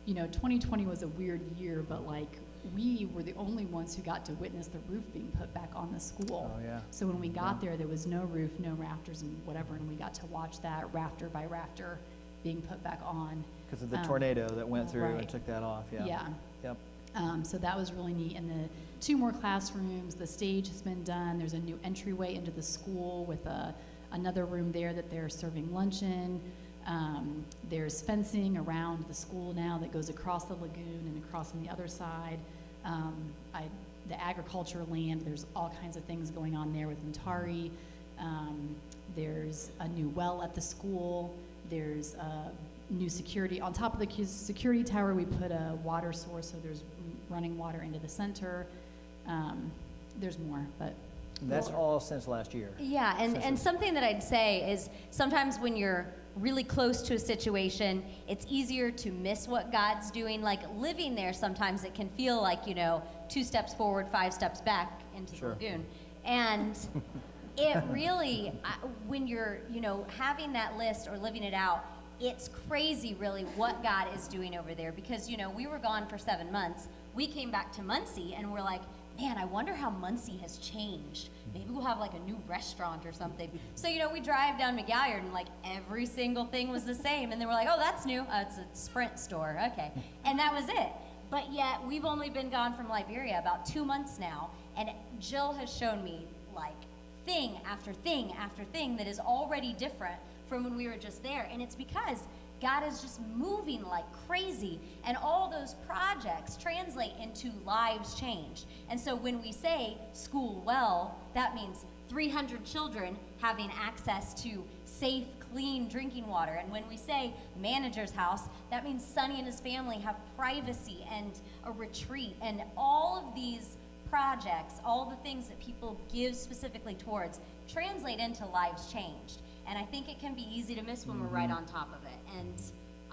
2020 was a weird year, but like, we were the only ones who got to witness the roof being put back on the school. Oh, yeah. So when we got there was no roof, no rafters, and whatever, and we got to watch that rafter by rafter being put back on. Because of the tornado that went through and right. took that off. Yeah. Yeah. Yep. So that was really neat. And the 2 more classrooms, the stage has been done. There's a new entryway into the school with another room there that they're serving lunch in. There's fencing around the school now that goes across the lagoon and across on the other side. The agriculture land, there's all kinds of things going on there with Mintari. There's a new well at the school. There's new security. On top of the security tower, we put a water source, so there's running water into the center. There's more, but. That's all since last year. Yeah, and something that I'd say is sometimes when you're really close to a situation, it's easier to miss what God's doing. Like living there, sometimes it can feel like, 2 steps forward, 5 steps back into the lagoon. And it really, when you're, having that list or living it out, it's crazy really what God is doing over there because, we were gone for 7 months. We came back to Muncie and we're like, man, I wonder how Muncie has changed. Maybe we'll have like a new restaurant or something. So, we drive down McGalliard and like every single thing was the same. And then we're like, oh, that's new. It's a Sprint store. Okay. And that was it. But yet we've only been gone from Liberia about 2 months now. And Jill has shown me like thing after thing after thing that is already different from when we were just there. And it's because God is just moving like crazy, and all those projects translate into lives changed. And so when we say school well, that means 300 children having access to safe, clean drinking water. And when we say manager's house, that means Sonny and his family have privacy and a retreat. And all of these projects, all the things that people give specifically towards, translate into lives changed. And I think it can be easy to miss when we're right on top of it. And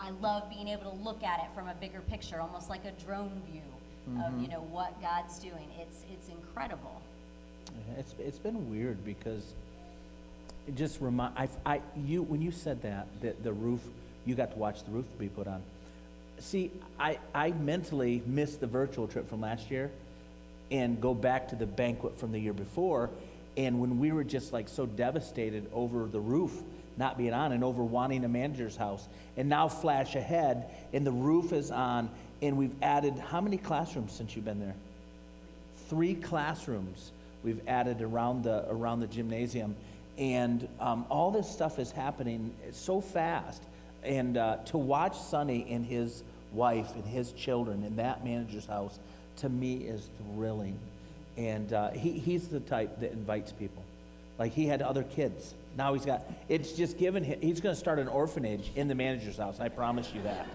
I love being able to look at it from a bigger picture, almost like a drone view of, what God's doing. It's incredible. It's been weird because it just when you said that the roof, you got to watch the roof be put on. See, I mentally missed the virtual trip from last year and go back to the banquet from the year before. And when we were just like so devastated over the roof not being on and over wanting a manager's house, and now flash ahead and the roof is on, and we've added, how many classrooms since you've been there? 3 classrooms we've added around the gymnasium. And all this stuff is happening so fast. And to watch Sonny and his wife and his children in that manager's house, to me, is thrilling. And he's the type that invites people. Like, he had other kids. Now it's just given him, he's going to start an orphanage in the manager's house. I promise you that.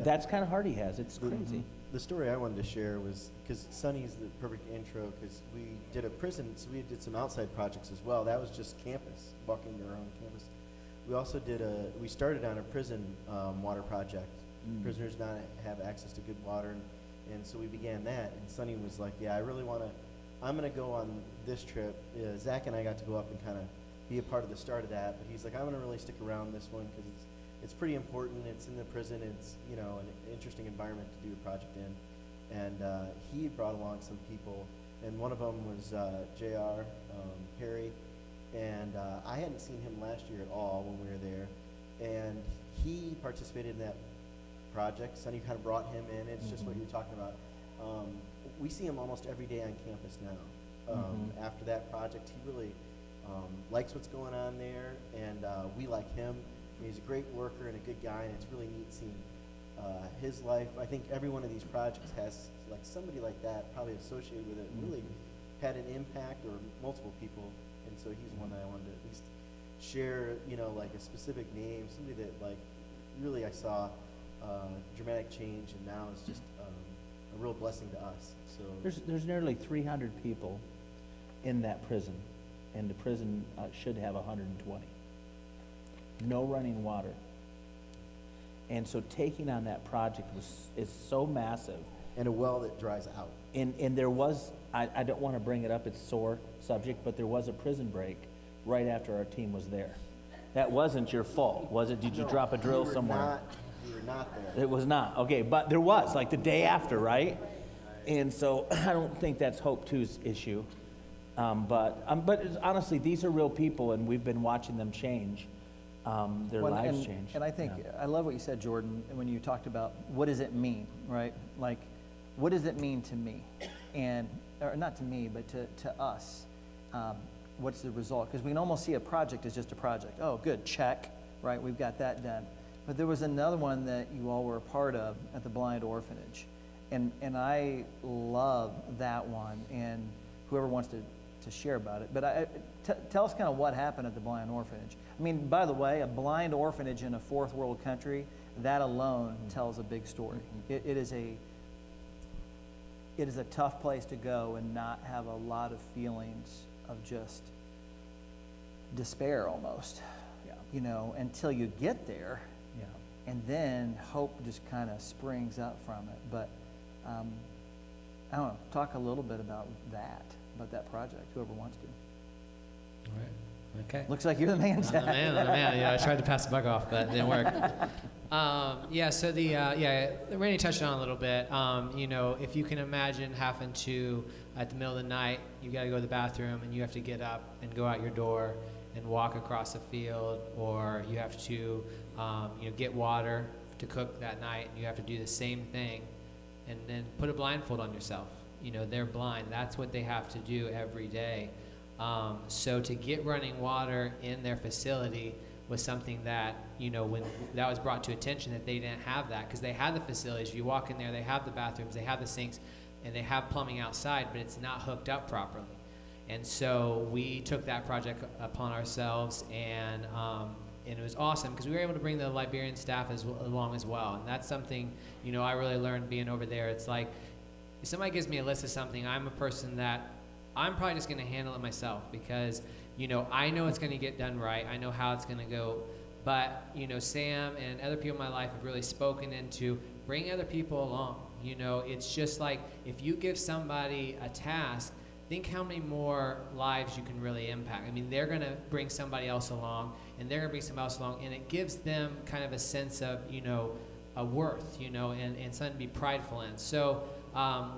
That's kind of heart he has. It's crazy. The story I wanted to share was, because Sonny's the perfect intro, because we did a prison, so we did some outside projects as well. That was just campus, walking around campus. We also we started on a prison water project. Prisoners not have access to good water, and so we began that. And Sonny was like, yeah, I'm going to go on this trip. Zach and I got to go up and kind of be a part of the start of that, but he's like, I'm going to really stick around this one because it's pretty important. It's in the prison. It's, you know, an interesting environment to do a project in. And he brought along some people, and one of them was JR, Harry, and I hadn't seen him last year at all when we were there, and he participated in that project. Sonny kind of brought him in. It's just what you're talking about. We see him almost every day on campus now. After that project, he really likes what's going on there, and we like him. He's a great worker and a good guy, and it's really neat seeing his life. I think every one of these projects has like somebody like that probably associated with it, and really had an impact, or multiple people. And so he's one that I wanted to at least share, you know, like a specific name, somebody that like really I saw dramatic change, and now is just a real blessing to us. So There's nearly 300 people in that prison, and the prison should have 120. No running water. And so taking on that project is so massive. And a well that dries out. And there was, I don't want to bring it up, it's a sore subject, but there was a prison break right after our team was there. That wasn't your fault, was it? Did you drop a drill somewhere? We were not there. It was not. Okay, but there was, like the day after, right? And so I don't think that's HOPE2's issue. But honestly, these are real people, and we've been watching them change. Their lives change. And I think, I love what you said, Jordan, when you talked about what does it mean, right? Like, what does it mean to me? And, or not to me, but to us. What's the result? Because we can almost see a project as just a project. Oh, good, check, right? We've got that done. But there was another one that you all were a part of at the Blind Orphanage. And I love that one, and whoever wants to share about it. But tell us kind of what happened at the Blind Orphanage. I mean, by the way, a blind orphanage in a fourth world country, that alone tells a big story. It is a tough place to go and not have a lot of feelings of just despair almost, you know, until you get there. And then hope just kind of springs up from it. But I don't know, talk a little bit about that project, whoever wants to. All right. Okay. Looks like you're the man, Zach. I'm the man. Yeah, I tried to pass the buck off, but it didn't work. So Randy touched on it a little bit. You know, if you can imagine having to, at the middle of the night, you got to go to the bathroom, and you have to get up and go out your door and walk across a field, or you have to, get water to cook that night, and you have to do the same thing, and then put a blindfold on yourself. You know, they're blind. That's what they have to do every day. So to get running water in their facility was something that, when that was brought to attention, that they didn't have that, because they had the facilities. You walk in there, they have the bathrooms, they have the sinks, and they have plumbing outside, but it's not hooked up properly. And so we took that project upon ourselves, and it was awesome because we were able to bring the Liberian staff along as well. And that's something, I really learned being over there. It's like, if somebody gives me a list of something, I'm a person that I'm probably just going to handle it myself because, I know it's going to get done right. I know how it's going to go. But, Sam and other people in my life have really spoken into bring other people along. It's just like if you give somebody a task, think how many more lives you can really impact. I mean, they're going to bring somebody else along, and they're going to bring somebody else along, and it gives them kind of a sense of, worth, you know, and something to be prideful in. So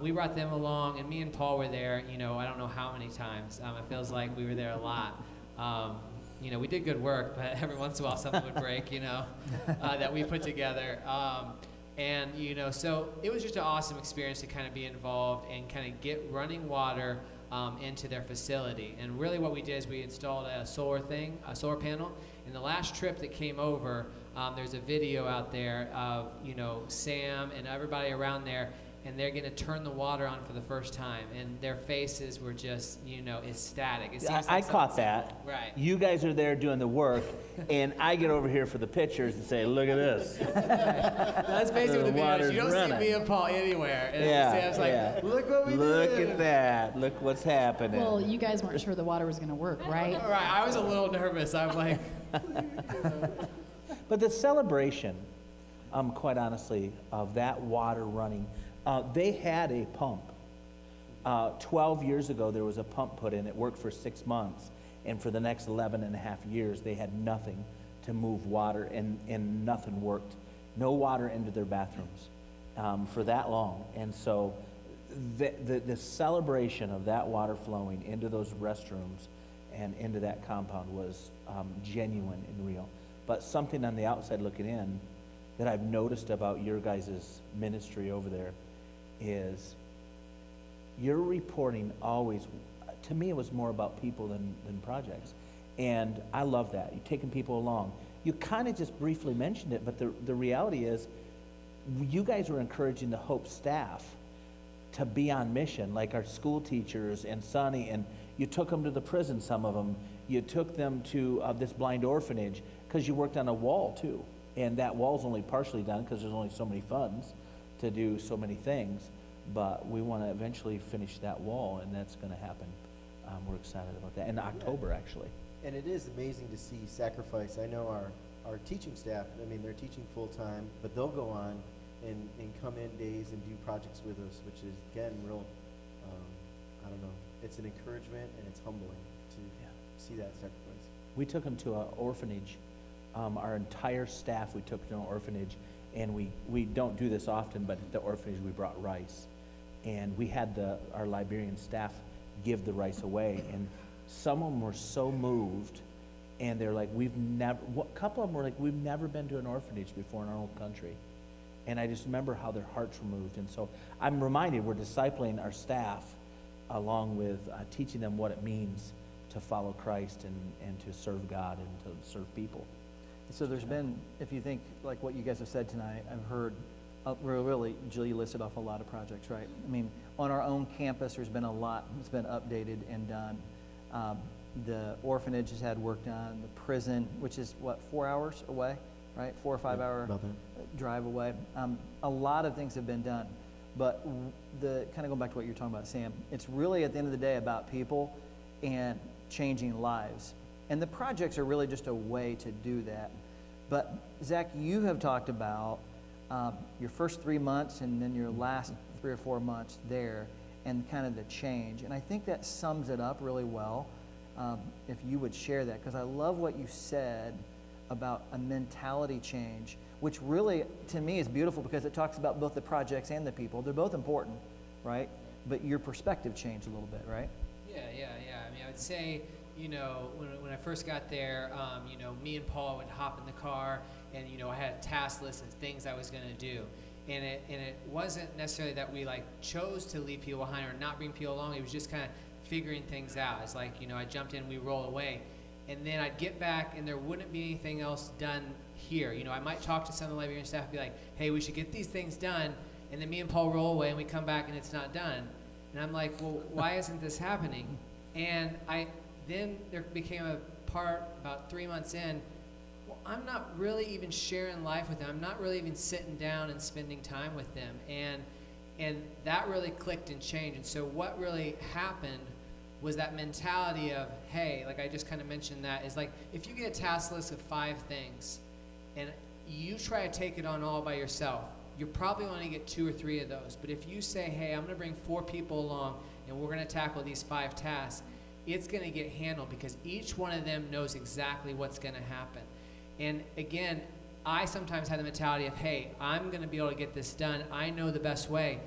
we brought them along, and me and Paul were there, you know, I don't know how many times. It feels like we were there a lot. You know, we did good work, but every once in a while something would break, you know, that we put together. And, you know, so it was just an awesome experience to kind of be involved and kind of get running water into their facility. And really what we did is we installed a solar panel. And the last trip that came over, there's a video out there of, you know, Sam and everybody around there, and they're going to turn the water on for the first time, and their faces were just, you know, ecstatic. It seems I caught that. Right. You guys are there doing the work, and I get over here for the pictures and say, look at this. That's basically The the video. water's You don't running. see me and Paul anywhere. And Yeah, Sam's like, yeah. look what we Look did. at that. Look what's happening. Well, you guys weren't sure the water was going to work, right? Right. I was a little nervous. I'm like, But the celebration, quite honestly, of that water running, they had a pump. 12 years ago, there was a pump put in. It worked for 6 months. And for the next 11 and a half years, they had nothing to move water, and nothing worked. No water into their bathrooms for that long. And so the celebration of that water flowing into those restrooms and into that compound was genuine and real. But something on the outside looking in that I've noticed about your guys' ministry over there is your reporting always, to me, it was more about people than projects. And I love that. You're taking people along. You kind of just briefly mentioned it, but the reality is you guys were encouraging the Hope staff to be on mission, like our school teachers and Sonny, and you took them to the prison, some of them. You took them to this blind orphanage because you worked on a wall too. And that wall's only partially done because there's only so many funds to do so many things. But we want to eventually finish that wall, and that's going to happen. We're excited about that. In October, actually. And it is amazing to see sacrifice. I know our teaching staff, I mean, they're teaching full-time, but they'll go on and come in days and do projects with us, which is, again, real, I don't know, it's an encouragement and it's humbling to see that sacrifice. We took them to an orphanage. Our entire staff, we took to an orphanage, and we don't do this often, but at the orphanage we brought rice. And we had our Liberian staff give the rice away, and some of them were so moved, and they're like, a couple of them were like, we've never been to an orphanage before in our own country. And I just remember how their hearts were moved. And so I'm reminded we're discipling our staff along with teaching them what it means to follow Christ and to serve God and to serve people. So there's been, if you think like what you guys have said tonight, I've heard really, Jill, you listed off a lot of projects, right? I mean, on our own campus, there's been a lot that's been updated and done. The orphanage has had work done. The prison, which is 4 hours away, right? 4 or 5 hour drive away. A lot of things have been done. But kind of going back to what you're talking about, Sam, it's really at the end of the day about people and changing lives. And the projects are really just a way to do that. But Zach, you have talked about your first 3 months and then your last 3 or 4 months there and kind of the change. And I think that sums it up really well, if you would share that, because I love what you said about a mentality change, which really, to me, is beautiful because it talks about both the projects and the people. They're both important, right? But your perspective changed a little bit, right? Yeah. I mean, I would say, you know, when I first got there, you know, me and Paul would hop in the car, and you know, I had a task list of things I was going to do, and it wasn't necessarily that we like chose to leave people behind or not bring people along. It was just kind of figuring things out. It's like, you know, I jumped in, we roll away, and then I'd get back, and there wouldn't be anything else done here. You know, I might talk to some of the Liberian staff and be like, hey, we should get these things done, and then me and Paul roll away, and we come back, and it's not done. And I'm like, well, why isn't this happening? And then there became a part about 3 months in, well, I'm not really even sharing life with them. I'm not really even sitting down and spending time with them. And that really clicked and changed. And so what really happened was that mentality of, hey, like I just kind of mentioned that, is like if you get a task list of 5 things and you try to take it on all by yourself, you're probably only get 2 or 3 of those. But if you say, hey, I'm going to bring 4 people along and we're going to tackle these 5 tasks, it's going to get handled because each one of them knows exactly what's going to happen. And again, I sometimes had the mentality of, hey, I'm going to be able to get this done. I know the best way.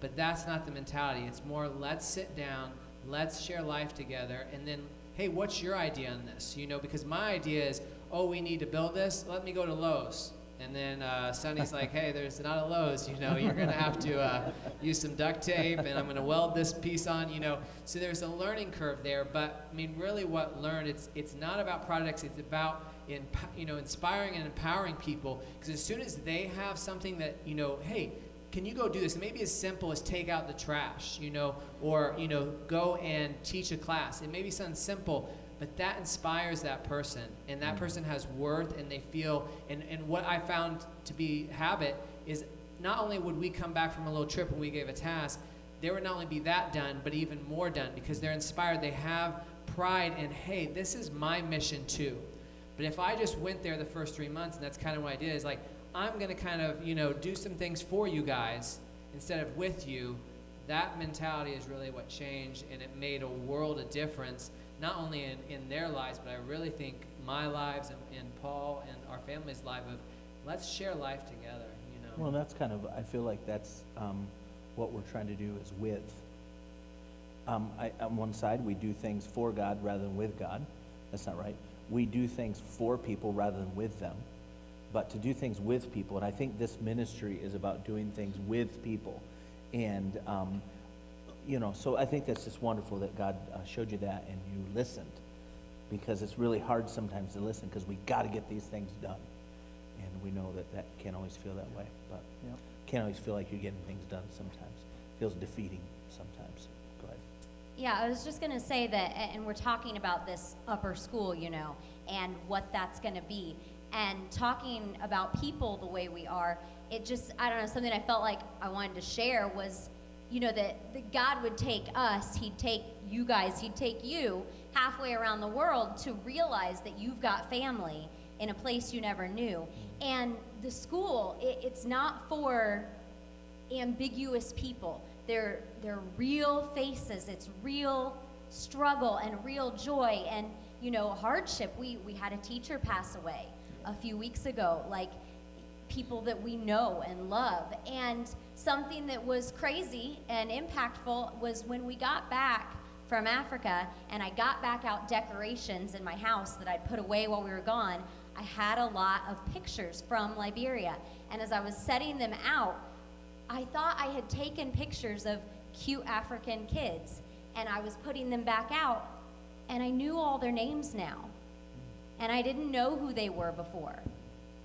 But that's not the mentality. It's more, let's sit down, let's share life together, and then, hey, what's your idea on this? You know, because my idea is, oh, we need to build this. Let me go to Lowe's. And then Sonny's like, hey, there's not a Lowe's, you know, you're going to have to use some duct tape, and I'm going to weld this piece on, you know. So there's a learning curve there. But, I mean, really what learned, it's not about products. It's about, inspiring and empowering people. Because as soon as they have something that, you know, hey, can you go do this? It may be as simple as take out the trash, you know, or, you know, go and teach a class. It may be something simple, but that inspires that person, and that person has worth, and they feel, and what I found to be habit is not only would we come back from a little trip when we gave a task, there would not only be that done, but even more done, because they're inspired, they have pride in, hey, this is my mission too. But if I just went there the first 3 months, and that's kind of what I did, is like, I'm gonna kind of, you know, do some things for you guys instead of with you, that mentality is really what changed, and it made a world of difference, not only in their lives, but I really think my lives and Paul and our family's life of, let's share life together, you know. Well, that's kind of, I feel like that's what we're trying to do is with. On one side, we do things for God rather than with God. That's not right. We do things for people rather than with them. But to do things with people, and I think this ministry is about doing things with people. And, you know, so I think that's just wonderful that God showed you that and you listened, because it's really hard sometimes to listen because we got to get these things done. And we know that can't always feel that way, but can't always feel like you're getting things done sometimes. It feels defeating sometimes. Go ahead. Yeah, I was just going to say that, and we're talking about this upper school, you know, and what that's going to be. And talking about people the way we are, it just, I don't know, something I felt like I wanted to share was, you know, that God would take us, he'd take you guys, he'd take you halfway around the world to realize that you've got family in a place you never knew. And the school, it's not for ambiguous people. They're real faces. It's real struggle and real joy and, you know, hardship. We had a teacher pass away a few weeks ago, like people that we know and love. And something that was crazy and impactful was when we got back from Africa and I got back out decorations in my house that I'd put away while we were gone, I had a lot of pictures from Liberia. And as I was setting them out, I thought I had taken pictures of cute African kids, and I was putting them back out, and I knew all their names now. And I didn't know who they were before.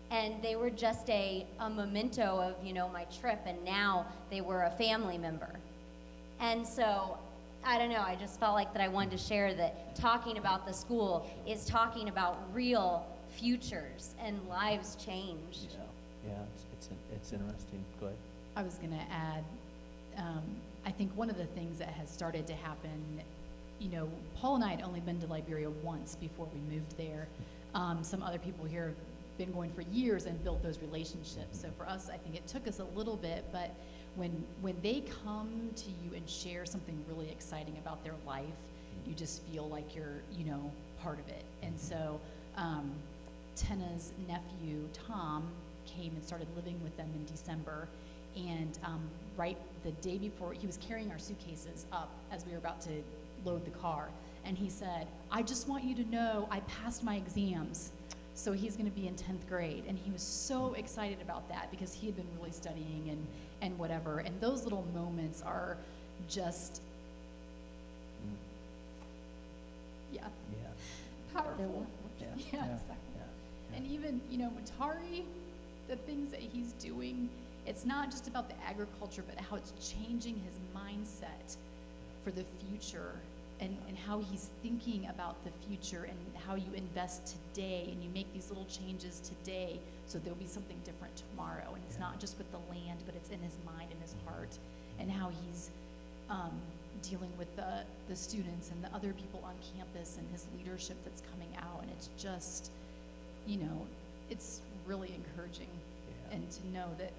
And they were just a memento of, you know, my trip, and now they were a family member. And so, I don't know, I just felt like that I wanted to share that talking about the school is talking about real futures and lives changed. Yeah, it's interesting. Go ahead. I was going to add, I think one of the things that has started to happen, you know, Paul and I had only been to Liberia once before we moved there. Some other people here have been going for years and built those relationships. So for us, I think it took us a little bit, but when they come to you and share something really exciting about their life, you just feel like you're, you know, part of it. And so Tena's nephew, Tom, came and started living with them in December. And right the day before, he was carrying our suitcases up as we were about to load the car. And he said, I just want you to know I passed my exams. So he's going to be in 10th grade. And he was so excited about that because he had been really studying and whatever. And those little moments are just, powerful. Yeah. Exactly. And even, you know, Matari, the things that he's doing, it's not just about the agriculture, but how it's changing his mindset for the future and how he's thinking about the future and how you invest today and you make these little changes today so there'll be something different tomorrow. And it's not just with the land, but it's in his mind and his heart, and how he's dealing with the students and the other people on campus and his leadership that's coming out. And it's just, you know, it's really encouraging. And to know that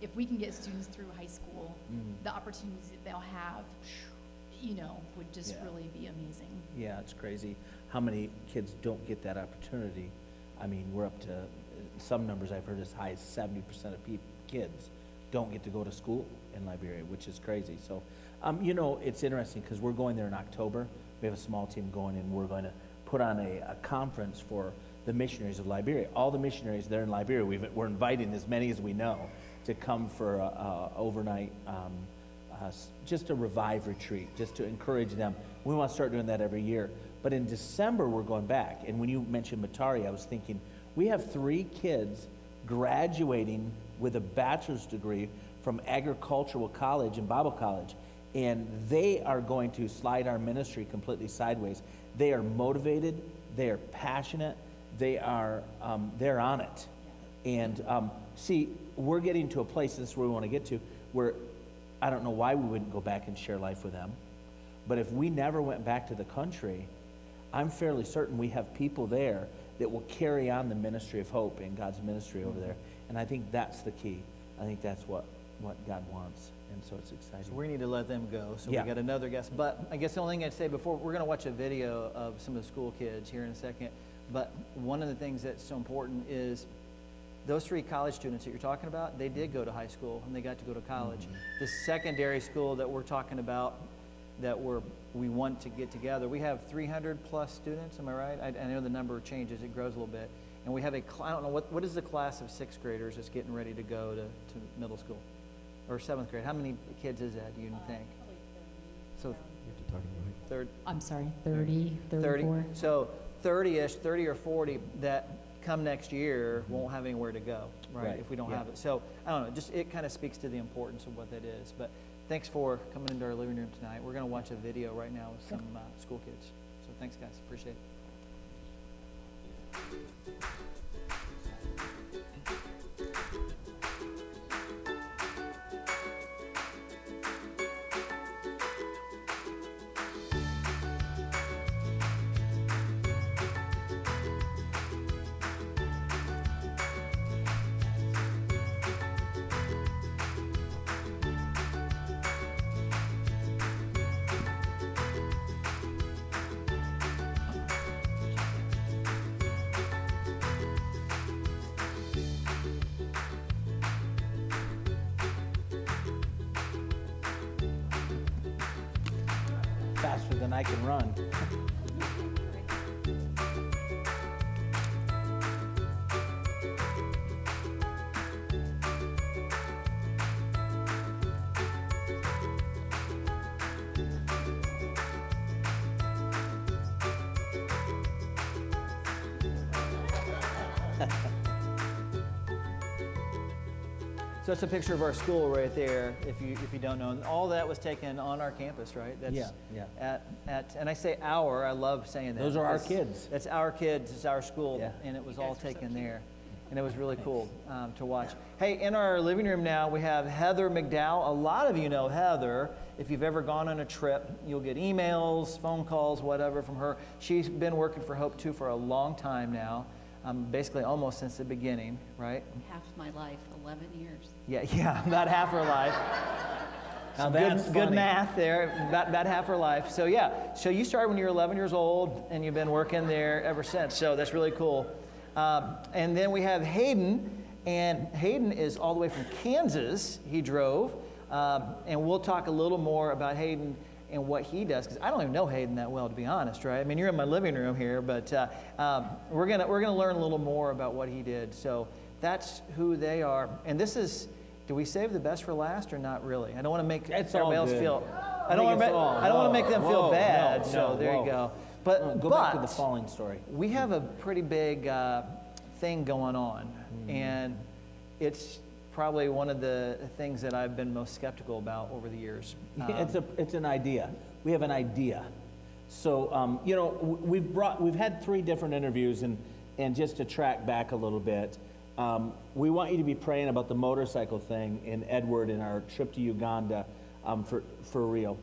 if we can get students through high school, the opportunities that they'll have, you know, would just really be amazing. Yeah, it's crazy how many kids don't get that opportunity. I mean, we're up to some numbers I've heard as high as 70% of kids don't get to go to school in Liberia, which is crazy. So, you know, it's interesting because we're going there in October. We have a small team going, and we're going to put on a conference for the missionaries of Liberia. All the missionaries there in Liberia, we're inviting as many as we know to come for a overnight, just a revive retreat, just to encourage them. We want to start doing that every year. But in December, we're going back. And when you mentioned Matari, I was thinking, we have 3 kids graduating with a bachelor's degree from Agricultural College and Bible College. And they are going to slide our ministry completely sideways. They are motivated, they are passionate, they're on it. And see, we're getting to a place, this is where we want to get to, where I don't know why we wouldn't go back and share life with them. But if we never went back to the country, I'm fairly certain we have people there that will carry on the ministry of hope and God's ministry over there. And I think that's the key. I think that's what God wants. And so it's exciting. So we need to let them go. So Yeah. we got another guest. But I guess the only thing I'd say before, we're going to watch a video of some of the school kids here in a second. But one of the things that's so important is those 3 college students that you're talking about, they did go to high school and they got to go to college. The secondary school that we're talking about that we want to get together, we have 300 plus students, am I right? I know the number changes, it grows a little bit. And we have I don't know, what is the class of 6th graders that's getting ready to go to middle school? Or 7th grade? How many kids is that, do you think? So, third, I'm sorry, 30, 34. So 30-ish, 30 or 40 that come next year won't have anywhere to go, right? If we don't have it. So I don't know, just it kind of speaks to the importance of what that is. But thanks for coming into our living room tonight. We're going to watch a video right now with some school kids. So thanks, guys. Appreciate it. Faster than I can run. So it's a picture of our school right there, if you don't know. And all that was taken on our campus, right? That's Yeah. And I say our, I love saying that. Those are our kids. That's our kids, it's our school, Yeah. and it was all taken there. And it was really cool to watch. Hey, in our living room now, we have Heather McDowell. A lot of you know Heather. If you've ever gone on a trip, you'll get emails, phone calls, whatever from her. She's been working for HOPE2 for a long time now, basically almost since the beginning, right? Half my life, 11 years. Yeah, about half her life. Now Good funny. math there, about half her life. So yeah, so you started when you were 11 years old, and you've been working there ever since. So that's really cool. And then we have Hayden, and Hayden is all the way from Kansas. He drove, and we'll talk a little more about Hayden and what he does, because I don't even know Hayden that well, to be honest, right? I mean, you're in my living room here, but we're gonna learn a little more about what he did. So that's who they are, and this is. Do we save the best for last or not really? I don't want to make everybody else feel. I don't want to make them feel bad. So there you go. But Go back to the falling story. We have a pretty big thing going on, and it's probably one of the things that I've been most skeptical about over the years. It's an idea. We have an idea. So you know, we've had 3 different interviews, and just to track back a little bit. We want you to be praying about the motorcycle thing in Edward and our trip to Uganda for real,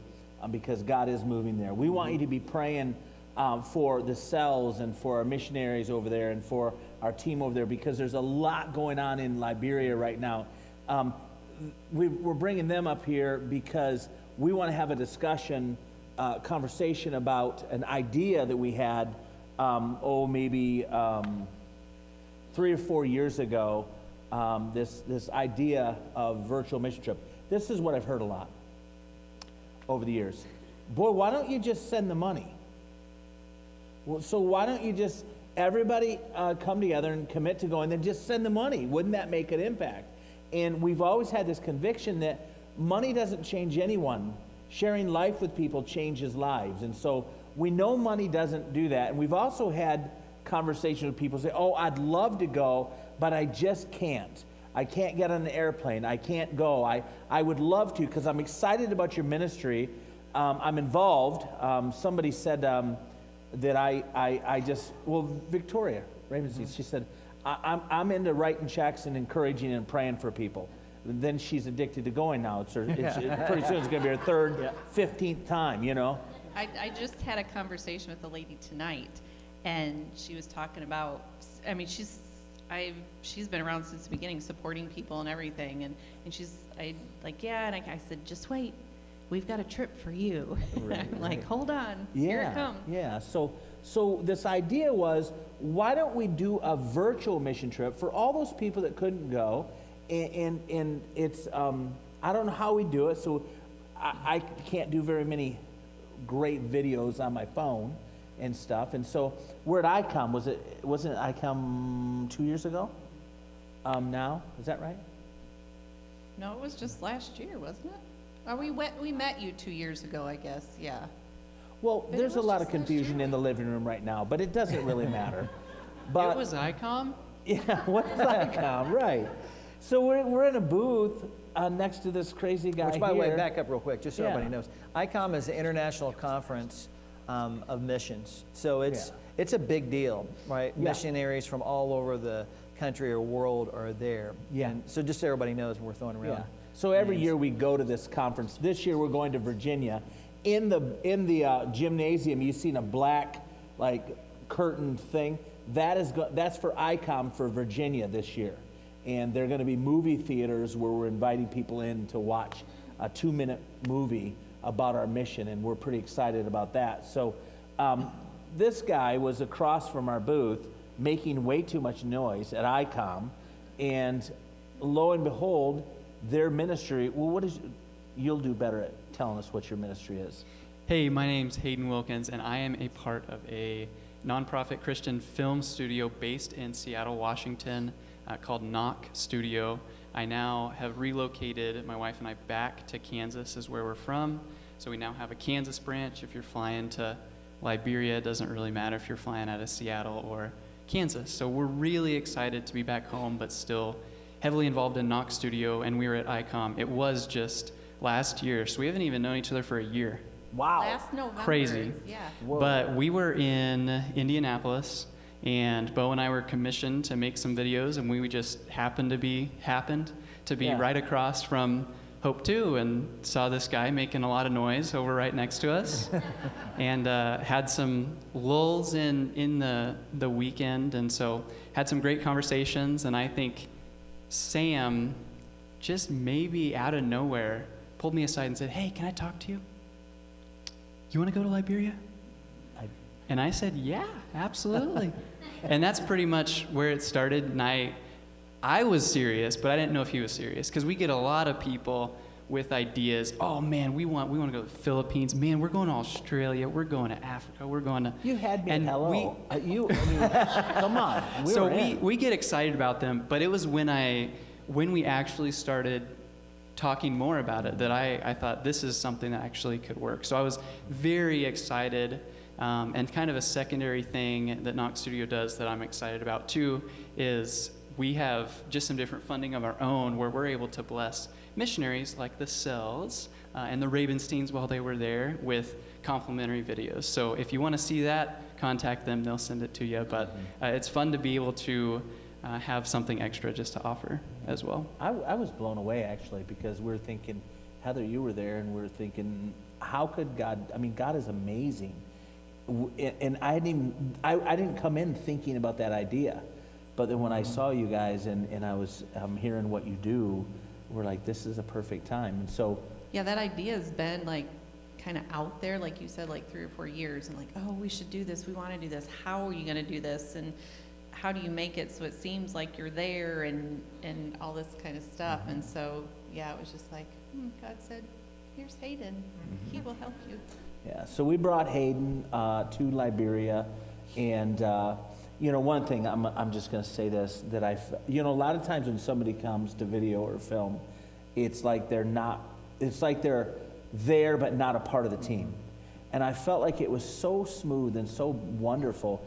because God is moving there. We want you to be praying for the cells and for our missionaries over there and for our team over there, because there's a lot going on in Liberia right now. We're bringing them up here because we want to have a discussion, conversation about an idea that we had, maybe 3 or 4 years ago, this idea of virtual mission trip. This is what I've heard a lot over the years. Boy, why don't you just send the money? Well, so why don't you just, everybody come together and commit to going, then just send the money. Wouldn't that make an impact? And we've always had this conviction that money doesn't change anyone. Sharing life with people changes lives. And so we know money doesn't do that. And we've also had conversations with people say, oh, I'd love to go, but I just can't. I can't get on an airplane. I can't go. I would love to because I'm excited about your ministry. I'm involved. Somebody said that I just, well, Victoria Ravenstein, she said, I'm into writing checks and encouraging and praying for people. Then she's addicted to going now. It's pretty soon it's going to be her third, 15th time, you know. I just had a conversation with a lady tonight, and she was talking about, I mean, she's been around since the beginning, supporting people and everything, and I said, just wait, we've got a trip for you. Right, I'm like, hold on, yeah, here it comes. Yeah, so this idea was, why don't we do a virtual mission trip for all those people that couldn't go, and it's, I don't know how we do it, so I can't do very many great videos on my phone and stuff, and so we're at ICOM. Wasn't it ICOM 2 years ago? Now, is that right? No, it was just last year, wasn't it? Or we met you 2 years ago, I guess, yeah. Well, But it there's a was lot of just last confusion year. in the living room right now, but it doesn't really matter. But It was ICOM? yeah, what is ICOM? Right. So we're in a booth next to this crazy guy Which, by the way, here. back up real quick, just so Yeah. everybody knows. ICOM is the International Conference of Missions. So it's a big deal, right? Yeah. Missionaries from all over the country or world are there. Yeah. And so just so everybody knows, we're throwing around. Yeah. So every names. year we go to this conference. This year we're going to Virginia. In the gymnasium, you've seen a black curtain thing. That's for ICOM for Virginia this year. And there are going to be movie theaters where we're inviting people in to watch a 2-minute movie about our mission, and we're pretty excited about that. So this guy was across from our booth making way too much noise at ICOM, and lo and behold, their ministry, well, you'll do better at telling us what your ministry is. Hey, my name's Hayden Wilkins, and I am a part of a nonprofit Christian film studio based in Seattle, Washington, called Knock Studio. I now have relocated my wife and I back to Kansas, is where we're from. So we now have a Kansas branch. If you're flying to Liberia, it doesn't really matter if you're flying out of Seattle or Kansas. So we're really excited to be back home, but still heavily involved in Knock Studio, and we were at ICOM. It was just last year, so we haven't even known each other for a year. Wow. Last November. Crazy. Yeah. Whoa. But we were in Indianapolis, and Bo and I were commissioned to make some videos, and we just happened to be Yeah. right across from HOPE2 and saw this guy making a lot of noise over right next to us, and had some lulls in the weekend, and so had some great conversations. And I think Sam, just maybe out of nowhere, pulled me aside and said, "Hey, can I talk to you? You want to go to Liberia?" And I said, "Yeah, absolutely." And that's pretty much where it started. And I was serious, but I didn't know if he was serious, because we get a lot of people with ideas. Oh man, we want to go to the Philippines. Man, we're going to Australia. We're going to Africa. We're going to. You had me at And hello. Come on. We get excited about them, but it was when we actually started talking more about it that I thought this is something that actually could work. So I was very excited, and kind of a secondary thing that Knox Studio does that I'm excited about too is we have just some different funding of our own where we're able to bless missionaries like the Cells and the Ravensteins while they were there with complimentary videos. So if you want to see that, contact them, they'll send it to you. But it's fun to be able to have something extra just to offer as well. I was blown away, actually, because we're thinking, Heather, you were there, and we're thinking, how could God, God is amazing. And I didn't come in thinking about that idea. But then when I saw you guys and I'm hearing what you do, we're like, this is a perfect time. And so, Yeah, that idea has been kind of out there, like you said, 3 or 4 years, and oh, we should do this. We want to do this. How are you going to do this? And how do you make it so it seems like you're there and all this kind of stuff. And so, yeah, it was just like, God said, here's Hayden. He will help you. Yeah, so we brought Hayden to Liberia, and one thing, I'm just going to say this, that a lot of times when somebody comes to video or film, it's like they're there but not a part of the team. And I felt like it was so smooth and so wonderful.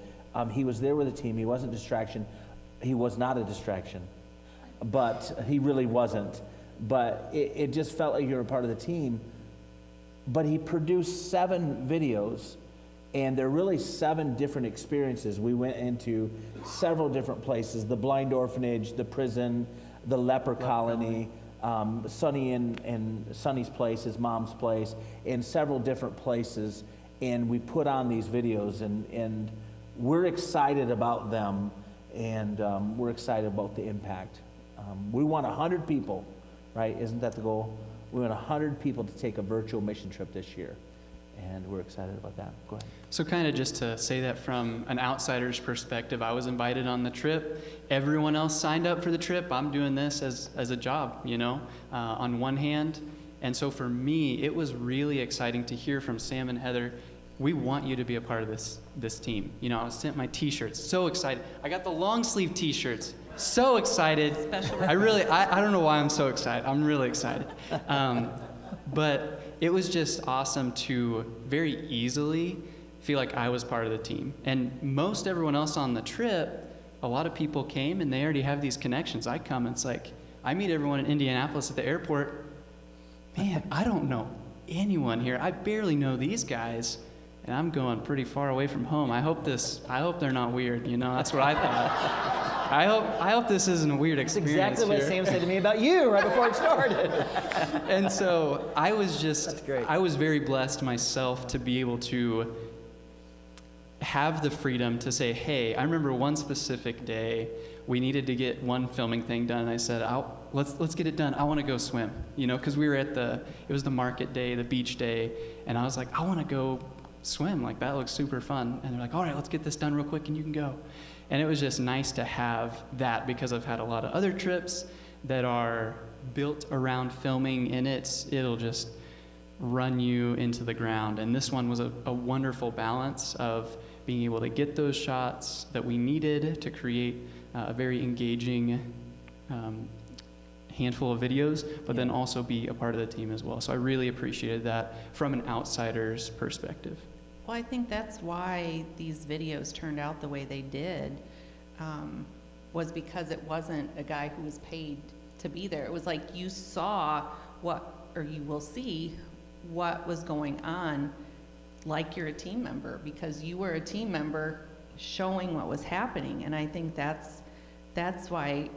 He was there with the team. He wasn't a distraction. He was not a distraction, but he really wasn't. But it just felt like you were a part of the team. But he produced 7 videos, and they're really 7 different experiences. We went into several different places: the blind orphanage, the prison, the leper colony, Sonny and Sonny's place, his mom's place, in several different places. And we put on these videos, and we're excited about them, and we're excited about the impact. We want 100 people, right? Isn't that the goal? We want 100 people to take a virtual mission trip this year, and we're excited about that. Go ahead. So kind of just to say that from an outsider's perspective, I was invited on the trip. Everyone else signed up for the trip. I'm doing this as a job, on one hand. And so for me, it was really exciting to hear from Sam and Heather, we want you to be a part of this team. I was sent my t-shirts, so excited. I got the long sleeve t-shirts. So excited. Special. I don't know why I'm so excited. I'm really excited. But it was just awesome to very easily feel like I was part of the team. And most everyone else on the trip, a lot of people came and they already have these connections. I come and it's like, I meet everyone in Indianapolis at the airport. Man, I don't know anyone here. I barely know these guys. And I'm going pretty far away from home. I hope they're not weird, that's what I thought. I hope this isn't a weird experience. That's exactly what Sam said to me about you right before it started. And so I was very blessed myself to be able to have the freedom to say, hey, I remember one specific day we needed to get one filming thing done. And I said, let's get it done. I want to go swim, because we were it was the market day, the beach day. And I was like, I want to go swim, like that looks super fun. And they're like, all right, let's get this done real quick and you can go. And it was just nice to have that, because I've had a lot of other trips that are built around filming, and it'll just run you into the ground. And this one was a wonderful balance of being able to get those shots that we needed to create a very engaging handful of videos, but then also be a part of the team as well. So I really appreciated that from an outsider's perspective. Well, I think that's why these videos turned out the way they did, was because it wasn't a guy who was paid to be there. It was like you saw you will see what was going on like you're a team member, because you were a team member showing what was happening. And I think that's why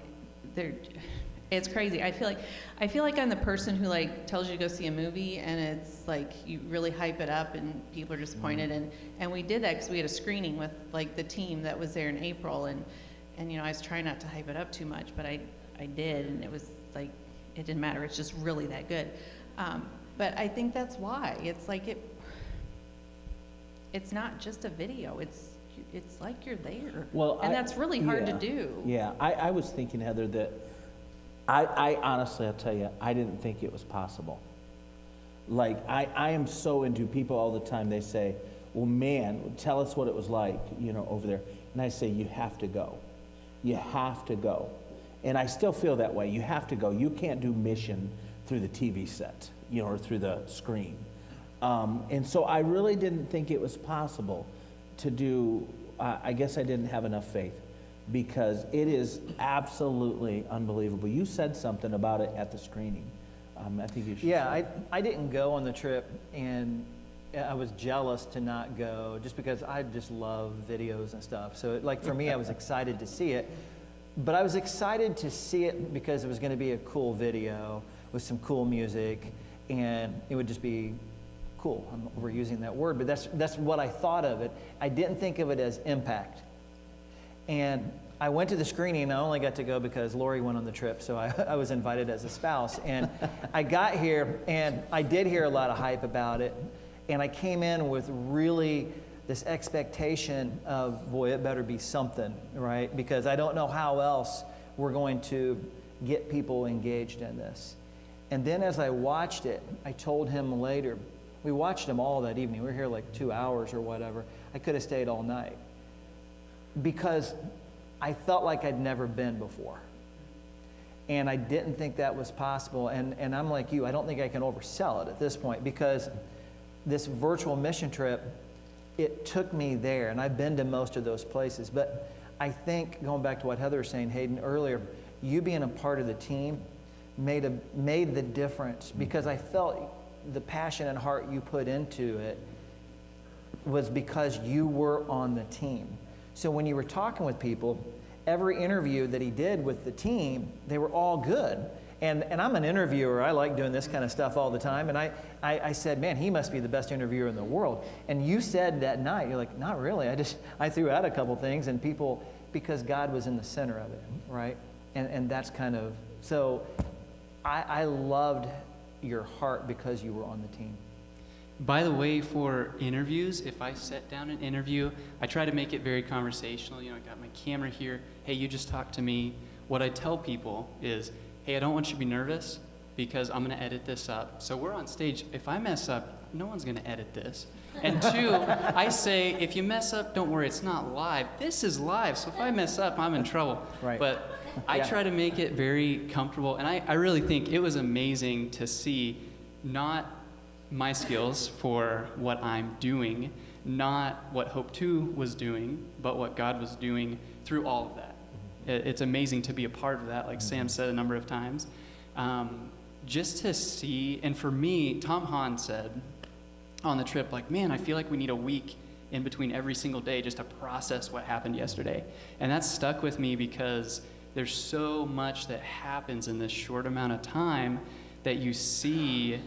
it's crazy. I feel like I'm the person who tells you to go see a movie, and it's like you really hype it up and people are disappointed. And we did that because we had a screening with the team that was there in April, and I was trying not to hype it up too much, but I did, and it was like it didn't matter. It's just really that good. But I think that's why it's not just a video. It's like you're there. Well, and that's really hard to do. Yeah, I was thinking, Heather, that I honestly, I'll tell you, I didn't think it was possible. I am so into people all the time. They say, well, man, tell us what it was like, over there. And I say, you have to go. You have to go. And I still feel that way. You have to go. You can't do mission through the TV set, or through the screen. And so I really didn't think it was possible to do, I guess I didn't have enough faith, because it is absolutely unbelievable. You said something about it at the screening. I think you should. Yeah, I didn't go on the trip, and I was jealous to not go, just because I just love videos and stuff. So for me, I was excited to see it, but I was excited to see it because it was going to be a cool video with some cool music, and it would just be cool. I'm overusing that word, but that's what I thought of it. I didn't think of it as impact. And I went to the screening, and I only got to go because Lori went on the trip, so I was invited as a spouse. And I got here, and I did hear a lot of hype about it, and I came in with really this expectation of, boy, it better be something, right? Because I don't know how else we're going to get people engaged in this. And then as I watched it, I told him later, we watched them all that evening. We were here like 2 hours or whatever. I could have stayed all night because I felt like I'd never been before. And I didn't think that was possible. And I'm like you, I don't think I can oversell it at this point, because this virtual mission trip, it took me there. And I've been to most of those places. But I think, going back to what Heather was saying, Hayden, earlier, you being a part of the team made the difference, because I felt the passion and heart you put into it was because you were on the team. So when you were talking with people, every interview that he did with the team, they were all good. And I'm an interviewer. I like doing this kind of stuff all the time. And I said, man, he must be the best interviewer in the world. And you said that night, you're like, not really. I threw out a couple things, and people, because God was in the center of it, right? And that's kind of, so I loved your heart because you were on the team. By the way, for interviews, if I set down an interview, I try to make it very conversational. You know, I got my camera here. Hey, you just talk to me. What I tell people is, hey, I don't want you to be nervous because I'm going to edit this up. So we're on stage. If I mess up, no one's going to edit this. And two, I say, if you mess up, don't worry, it's not live. This is live, so if I mess up, I'm in trouble. Right. But I try to make it very comfortable, and I really think it was amazing to see not my skills for what I'm doing, not what HOPE2 was doing, but what God was doing through all of that. It's amazing to be a part of that, like Sam said a number of times. Just to see, and for me, Tom Hahn said on the trip, like, man, I feel like we need a week in between every single day just to process what happened yesterday. And that stuck with me because there's so much that happens in this short amount of time that you see,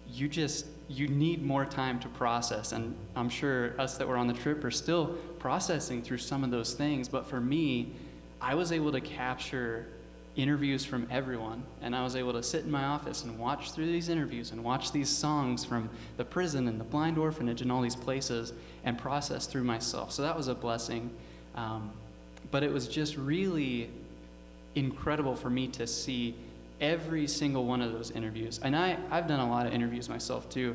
you need more time to process. And I'm sure us that were on the trip are still processing through some of those things. But for me, I was able to capture interviews from everyone, and I was able to sit in my office and watch through these interviews and watch these songs from the prison and the blind orphanage and all these places and process through myself. So that was a blessing. But it was just really incredible for me to see every single one of those interviews. And I've done a lot of interviews myself too.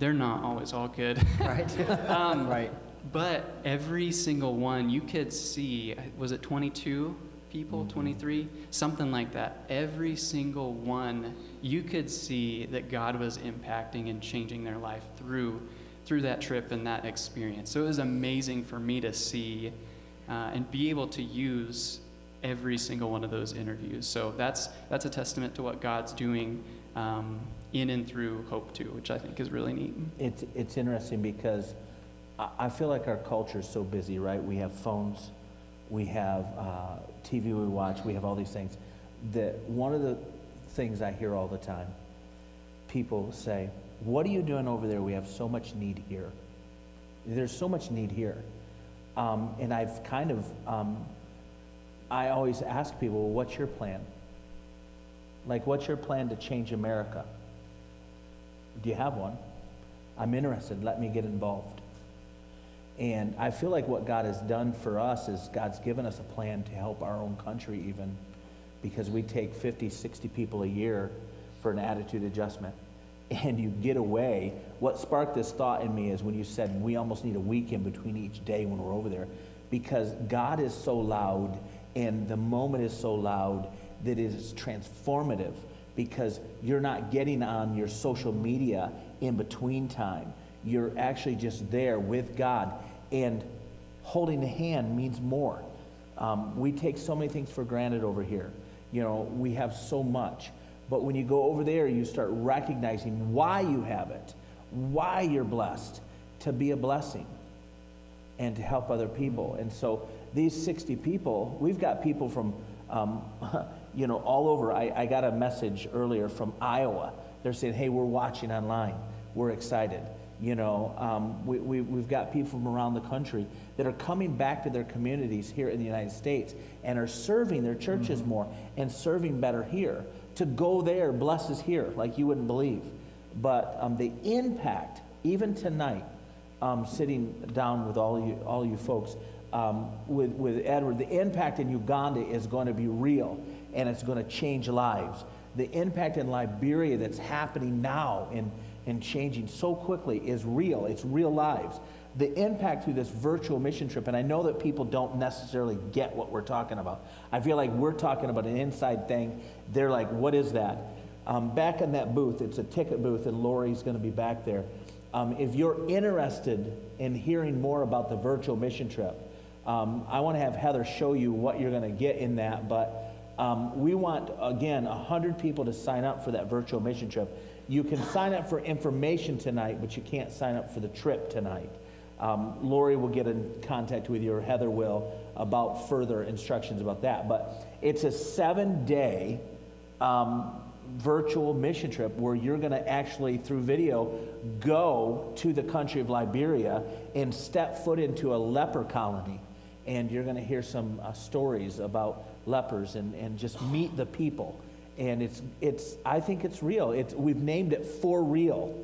They're not always all good. Right. Right. But every single one, you could see, was it 22 people, 23? Something like that. Every single one, you could see that God was impacting and changing their life through that trip and that experience. So it was amazing for me to see and be able to use every single one of those interviews. So that's a testament to what God's doing in and through HOPE2, which I think is really neat. It's interesting because I feel like our culture is so busy, right? We have phones, we have TV we watch, we have all these things. That one of the things I hear all the time, people say, what are you doing over there? We have so much need here. There's so much need here. And I've kind of, I always ask people, well, what's your plan? Like, what's your plan to change America? Do you have one? I'm interested. Let me get involved. And I feel like what God has done for us is God's given us a plan to help our own country even, because we take 50, 60 people a year for an attitude adjustment. And you get away. What sparked this thought in me is when you said we almost need a week in between each day when we're over there, because God is so loud and the moment is so loud that it is transformative, because you're not getting on your social media in between time. You're actually just there with God, and holding the hand means more. We take so many things for granted over here. You know, we have so much. But when you go over there, you start recognizing why you have it, why you're blessed, to be a blessing and to help other people. And so these 60 people, we've got people from, you know, all over. I got a message earlier from Iowa. They're saying, hey, we're watching online. We're excited. You know, we've got people from around the country that are coming back to their communities here in the United States and are serving their churches more and serving better here. To go there blesses here like you wouldn't believe. But the impact, even tonight, sitting down with all you folks, with Edward, the impact in Uganda is going to be real, and it's going to change lives. The impact in Liberia that's happening now and changing so quickly is real. It's real lives. The impact through this virtual mission trip, and I know that people don't necessarily get what we're talking about. I feel like we're talking about an inside thing. They're like, what is that? Back in that booth, it's a ticket booth, and Lori's going to be back there. If you're interested in hearing more about the virtual mission trip, I want to have Heather show you what you're going to get in that, but we want, again, 100 people to sign up for that virtual mission trip. You can sign up for information tonight, but you can't sign up for the trip tonight. Lori will get in contact with you, or Heather will, about further instructions about that. But it's a 7-day virtual mission trip where you're going to actually, through video, go to the country of Liberia and step foot into a leper colony. And you're going to hear some stories about lepers and just meet the people. And I think it's real. We've named it For Real.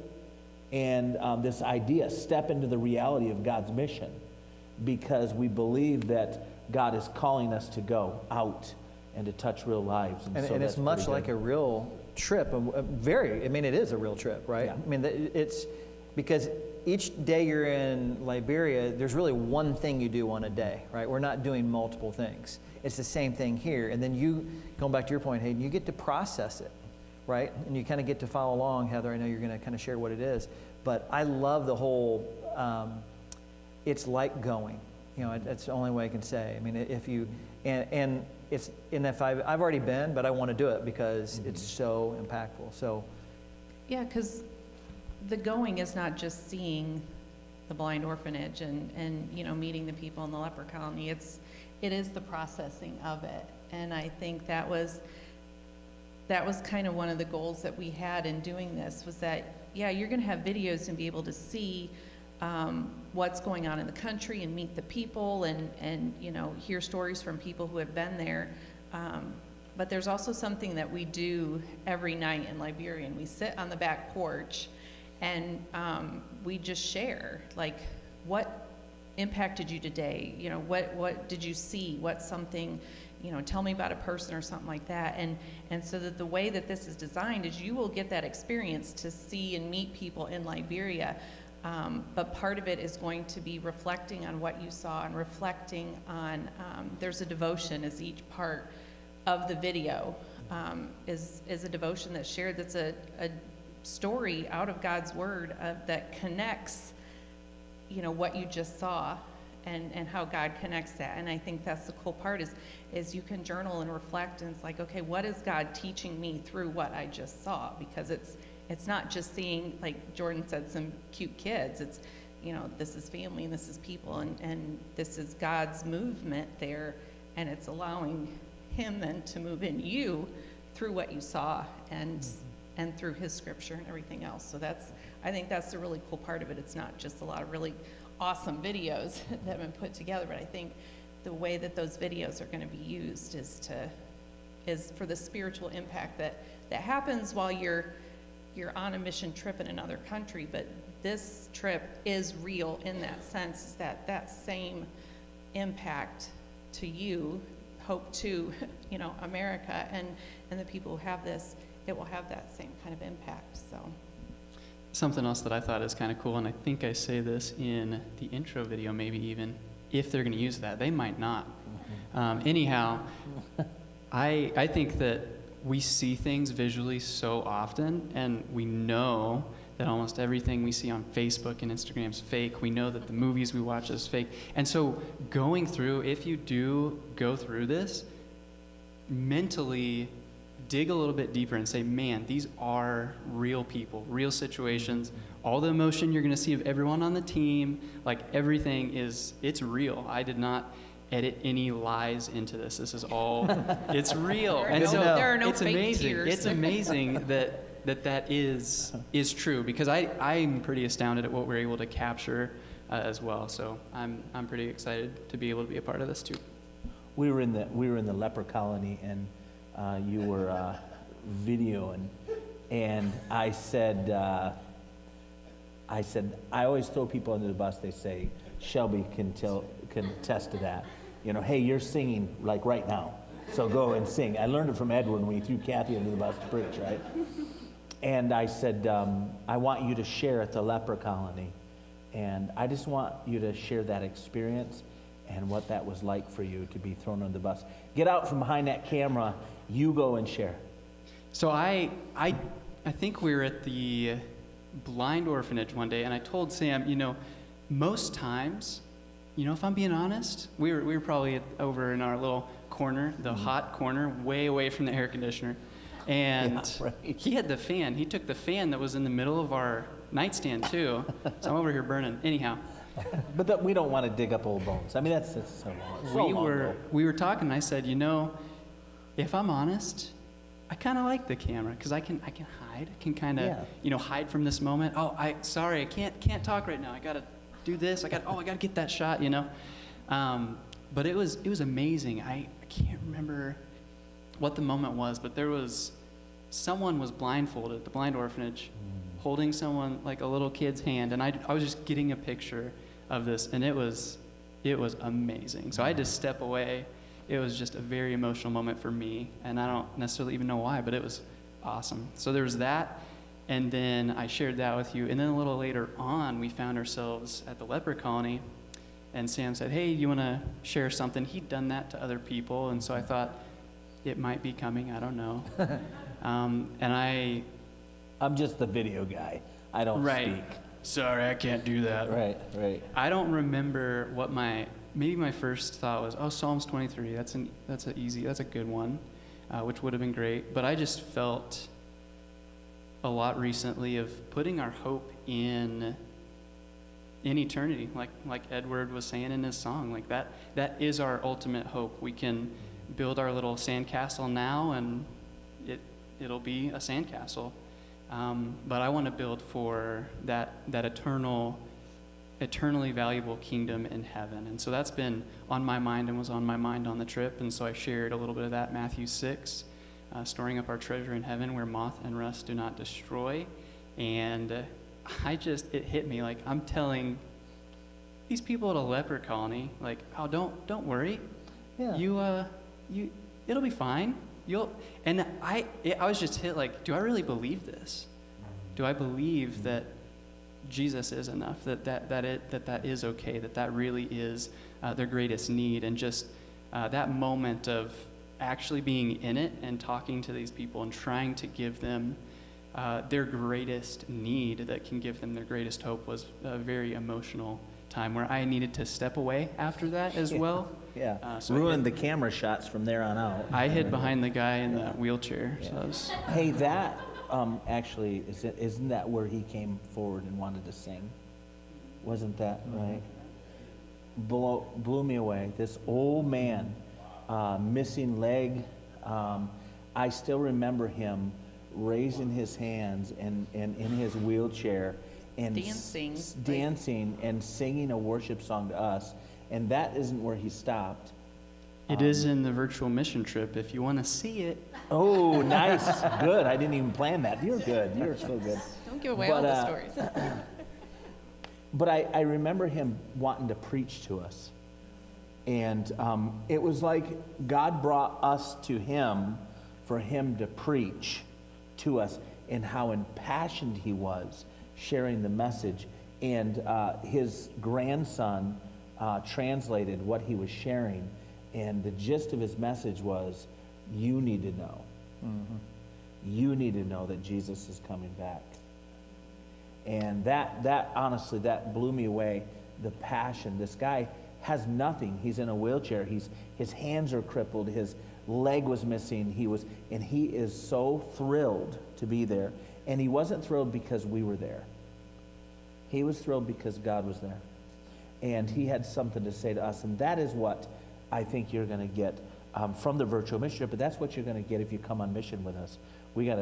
And this idea, step into the reality of God's mission, because we believe that God is calling us to go out and to touch real lives. And it's much like a real trip. It is a real trip, right? Yeah. I mean, it's because each day you're in Liberia, there's really one thing you do on a day, right? We're not doing multiple things. It's the same thing here. And then you, going back to your point, Hayden, you get to process it, right? And you kind of get to follow along. Heather, I know you're going to kind of share what it is. But I love the whole, it's like going. You know, that's the only way I can say. I mean, if you, and if I've already been, but I want to do it because it's so impactful. So, Yeah, because the going is not just seeing the blind orphanage and meeting the people in the leper colony. It is the processing of it. And I think that was kind of one of the goals that we had in doing this, was that, yeah, you're going to have videos and be able to see what's going on in the country and meet the people and hear stories from people who have been there. But there's also something that we do every night in Liberia, and we sit on the back porch and we just share, like, what impacted you today? What did you see? What's something, tell me about a person or something like that. And so that the way that this is designed is you will get that experience to see and meet people in Liberia. But part of it is going to be reflecting on what you saw and reflecting on, there's a devotion as each part of the video is a devotion that's shared, that's a story out of God's Word that connects, what you just saw and how God connects that. And I think that's the cool part is you can journal and reflect, and it's like, okay, what is God teaching me through what I just saw? Because it's not just seeing, like Jordan said, some cute kids. It's, this is family and this is people and this is God's movement there, and it's allowing Him then to move in you through what you saw and through His scripture and everything else. So I think that's the really cool part of it. It's not just a lot of really awesome videos that have been put together, but I think the way that those videos are going to be used is for the spiritual impact that happens while you're on a mission trip in another country. But this trip is real in that sense, is that same impact to you, HOPE2, America, and the people who have this, it will have that same kind of impact. So something else that I thought is kind of cool, and I think I say this in the intro video, maybe even, if they're going to use that, they might not. Anyhow, I think that we see things visually so often, and we know that almost everything we see on Facebook and Instagram is fake. We know that the movies we watch is fake. And so going through, if you do go through this, mentally dig a little bit deeper and say, man, these are real people, real situations. All the emotion you're going to see of everyone on the team, like everything it's real. I did not edit any lies into this. This is all, it's real. And so there are no it's fake amazing. tears. It's amazing that is true, because I'm pretty astounded at what we're able to capture as well. So I'm pretty excited to be able to be a part of this too. We were in the leper colony, and you were videoing, and I said, I said, I always throw people under the bus. They say, Shelby can attest to that. You know, hey, you're singing like right now, so go and sing. I learned it from Edward when he threw Kathy under the bus to preach, right? And I said, I want you to share at the leper colony. And I just want you to share that experience and what that was like for you to be thrown under the bus. Get out from behind that camera. You go and share. So I think we were at the blind orphanage one day, and I told Sam, you know, most times, you know, if I'm being honest, we were probably over in our little corner, the hot corner, way away from the air conditioner. And Yeah, right. he had the fan. He took the fan that was in the middle of our nightstand, too. So I'm over here burning. Anyhow. But we don't want to dig up old bones. I mean, that's so long. We were talking, and I said, you know, if I'm honest, I kind of like the camera because I can hide. I can kind of you know, hide from this moment. Oh, sorry, I can't talk right now. I gotta do this. I gotta get that shot. You know, but it was amazing. I can't remember what the moment was, but someone was blindfolded at the blind orphanage, holding someone like a little kid's hand, and I was just getting a picture of this, and it was amazing. So I had to step away. It was just a very emotional moment for me, and I don't necessarily even know why, but it was awesome. So there was that, and then I shared that with you, and then a little later on, we found ourselves at the leper colony, and Sam said, hey, you want to share something? He'd done that to other people, and so I thought it might be coming. I don't know. And I'm just the video guy. I don't speak. Sorry, I can't do that. Right. I don't remember what maybe my first thought was, oh, Psalms 23, that's a good one, which would have been great. But I just felt a lot recently of putting our hope in eternity, like Edward was saying in his song. Like that is our ultimate hope. We can build our little sandcastle now, and it'll be a sandcastle. But I want to build for that eternally valuable kingdom in heaven. And so that's been on my mind and was on my mind on the trip. And so I shared a little bit of that, Matthew 6, storing up our treasure in heaven where moth and rust do not destroy. And it hit me, like I'm telling these people at a leper colony, like, oh, don't worry. Yeah. It'll be fine. I was just hit, like, do I really believe this? Do I believe that Jesus is enough, that is okay, that really is their greatest need? And just that moment of actually being in it and talking to these people and trying to give them their greatest need that can give them their greatest hope was a very emotional time where I needed to step away after that as well. Yeah, ruined the camera shots from there on out. I hid behind the guy in the wheelchair. Yeah. So hey, that actually, isn't that where he came forward and wanted to sing? Wasn't that right? Blew me away. This old man, missing leg. I still remember him raising his hands and in his wheelchair and dancing and singing a worship song to us. And that isn't where he stopped. It is in the virtual mission trip if you want to see it. Oh, nice. Good. I didn't even plan that. You're good. You're so good. Don't give away all the stories. But I remember him wanting to preach to us. And it was like God brought us to him for him to preach to us, and how impassioned he was sharing the message. And his grandson translated what he was sharing, and the gist of his message was, you need to know. Mm-hmm. You need to know that Jesus is coming back. And that honestly, that blew me away, the passion. This guy has nothing. He's in a wheelchair. His hands are crippled. His leg was missing. And he is so thrilled to be there. And he wasn't thrilled because we were there. He was thrilled because God was there. And he had something to say to us. And that is what I think you're going to get from the virtual mission trip. But that's what you're going to get if you come on mission with us. We got,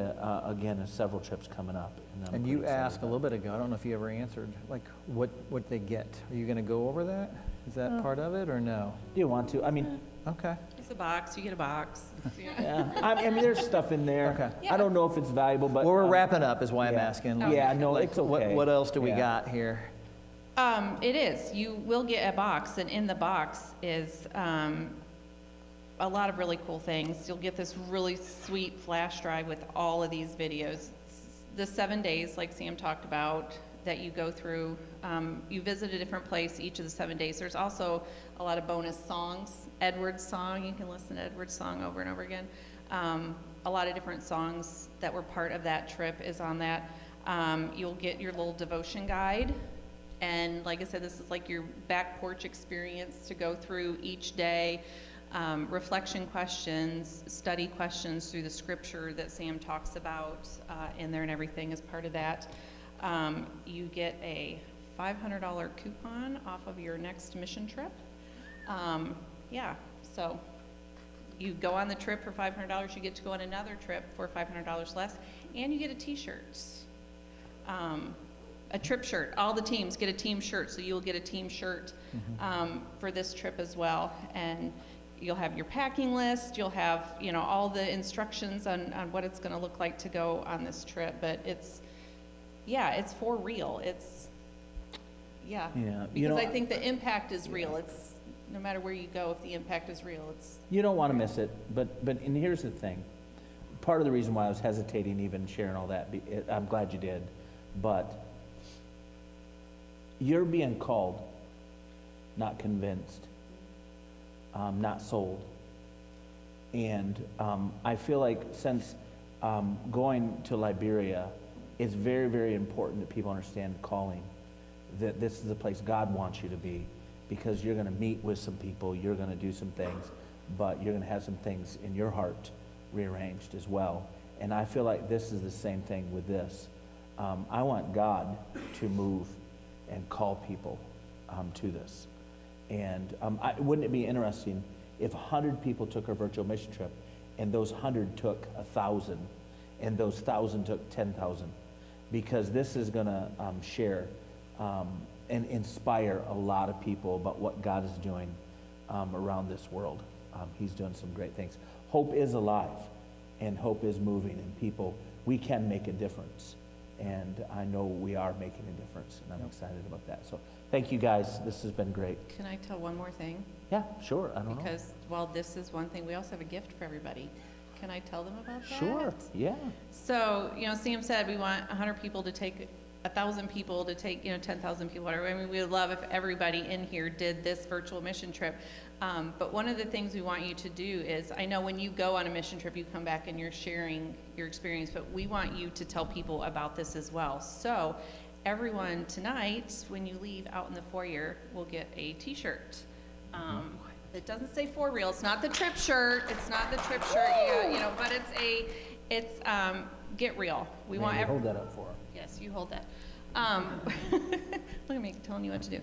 again, several trips coming up. And you asked a little bit ago, I don't know if you ever answered, like, what they get. Are you going to go over that? Is that part of it or no? Do you want to? I mean, okay. It's a box, you get a box. Yeah. Yeah, I mean, there's stuff in there. Okay. I don't know if it's valuable, but. Well, we're wrapping up is why I'm yeah. asking. Yeah, no, Like, it's okay. What else do we Yeah. got here? It is. You will get a box, and in the box is a lot of really cool things. You'll get this really sweet flash drive with all of these videos. The 7 days, like Sam talked about, that you go through. You visit a different place each of the 7 days. There's also a lot of bonus songs. Edward's song, you can listen to Edward's song over and over again. A lot of different songs that were part of that trip is on that. You'll get your little devotion guide. And like I said, this is like your back porch experience to go through each day. Reflection questions, study questions through the scripture that Sam talks about in there, and everything is part of that. You get a $500 coupon off of your next mission trip. Yeah, so you go on the trip for $500, you get to go on another trip for $500 less, and you get a t-shirt. A trip shirt. All the teams get a team shirt, so you'll get a team shirt for this trip as well. And you'll have your packing list, you'll have, you know, all the instructions on what it's going to look like to go on this trip. But it's, yeah, it's for real. It's, yeah. Yeah. Because I think the impact is real. It's, no matter where you go, if the impact is real, it's... You don't want to miss it, and here's the thing. Part of the reason why I was hesitating even sharing all that, I'm glad you did, but you're being called, not convinced, not sold. And I feel like since going to Liberia, it's very, very important that people understand calling, that this is the place God wants you to be, because you're going to meet with some people, you're going to do some things, but you're going to have some things in your heart rearranged as well. And I feel like this is the same thing with this. I want God to move and call people to this. And wouldn't it be interesting if 100 people took our virtual mission trip, and those 100 took 1,000, and those 1,000 took 10,000? Because this is going to share and inspire a lot of people about what God is doing around this world. He's doing some great things. Hope is alive, and hope is moving, and people, we can make a difference. And I know we are making a difference, and I'm excited about that. So thank you guys. This has been great. Can I tell one more thing? Yeah, sure. I don't know. Because while this is one thing, we also have a gift for everybody. Can I tell them about that? Sure, yeah. So, you know, Sam said we want 100 people to take, 1,000 people to take, 10,000 people, whatever. I mean, we would love if everybody in here did this virtual mission trip. But one of the things we want you to do is, I know when you go on a mission trip, you come back and you're sharing your experience, but we want you to tell people about this as well. So everyone tonight, when you leave out in the foyer, will get a t-shirt. It doesn't say for real. It's not the trip shirt. It's not the trip shirt, but it's get real. We want hold that up for her. Yes, you hold that. Look at me telling you what to do.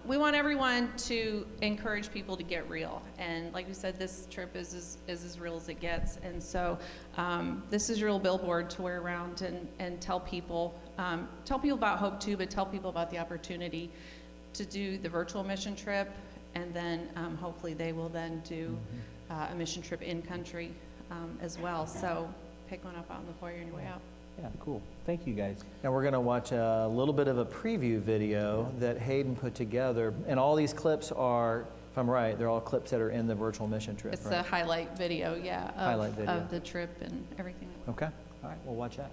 We want everyone to encourage people to get real. And like we said, this trip is as real as it gets. And so this is your little billboard to wear around and tell people about HOPE2, but tell people about the opportunity to do the virtual mission trip. And then hopefully they will then do a mission trip in country as well. So pick one up out in the foyer on your way out. Yeah, cool. Thank you, guys. Now we're going to watch a little bit of a preview video that Hayden put together. And all these clips are, if I'm right, they're all clips that are in the virtual mission trip, It's right? a highlight video, yeah, Highlight video. of the trip and everything. Okay. All right, we'll watch that.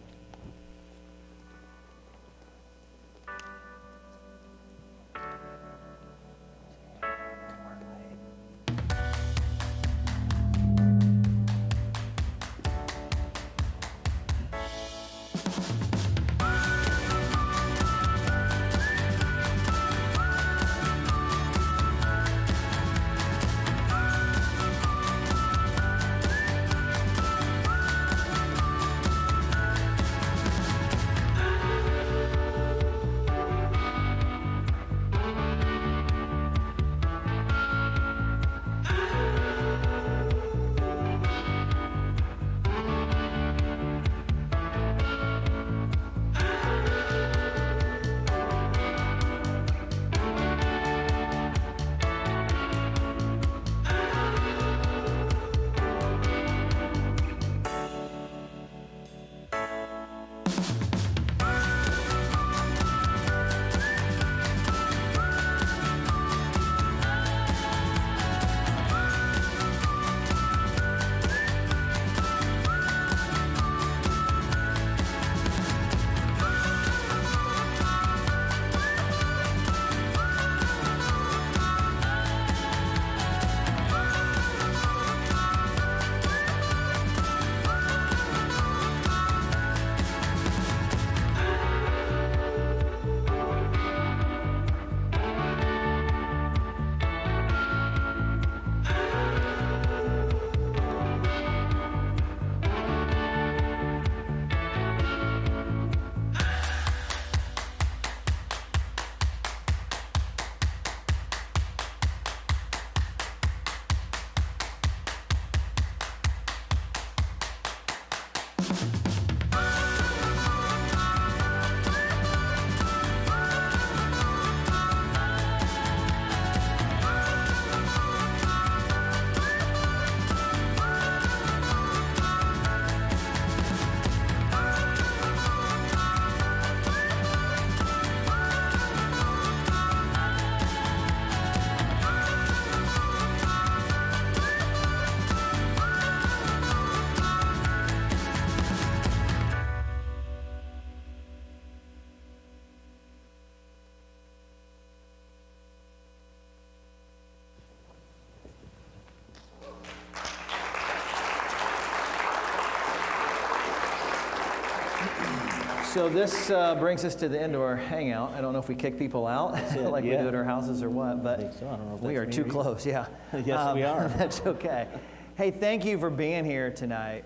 So this brings us to the end of our hangout. I don't know if we kick people out like we do at our houses or what, but I don't know if we are that's too me or you. close, yeah. Yes, we are. That's okay. Hey, thank you for being here tonight.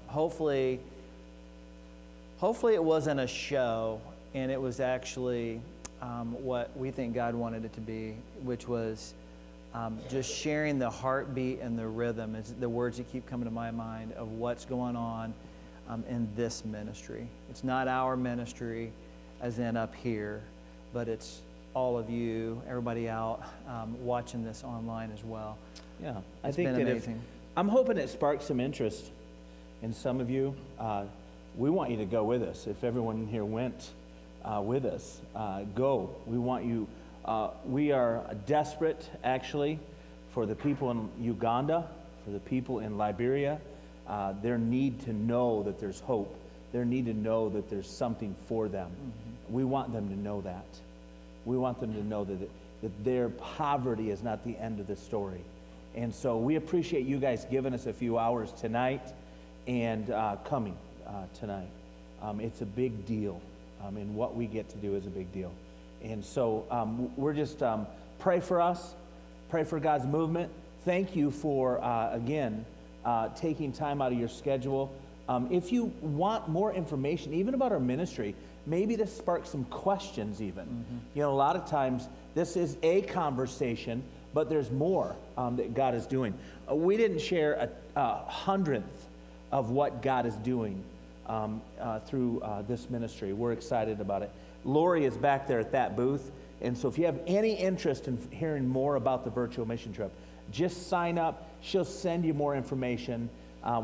Hopefully it wasn't a show, and it was actually what we think God wanted it to be, which was just sharing the heartbeat and the rhythm, is the words that keep coming to my mind of what's going on in this ministry. It's not our ministry as in up here, but it's all of you, everybody out watching this online as well. Yeah, I It's think been that amazing. I'm hoping it sparks some interest in some of you. We want you to go with us. If everyone here went with us, go. We want you. We are desperate, actually, for the people in Uganda, for the people in Liberia. Their need to know that there's hope. Their need to know that there's something for them. We want them to know that. We want them to know that their poverty is not the end of the story. And so we appreciate you guys giving us a few hours tonight and coming tonight. It's a big deal, and what we get to do is a big deal. And so we're just pray for us, pray for God's movement. Thank you for, again, taking time out of your schedule. If you want more information, even about our ministry, maybe this sparks some questions even. You know, a lot of times this is a conversation, but there's more that God is doing. We didn't share a hundredth of what God is doing through this ministry. We're excited about it. Lori is back there at that booth, and so if you have any interest in hearing more about the virtual mission trip, just sign up. She'll send you more information